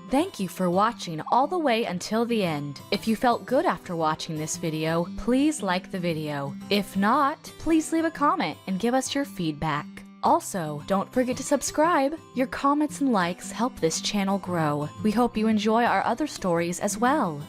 Thank you for watching all the way until the end. If you felt good after watching this video, please like the video. If not, please leave a comment and give us your feedback. Also, don't forget to subscribe. Your comments and likes help this channel grow. We hope you enjoy our other stories as well.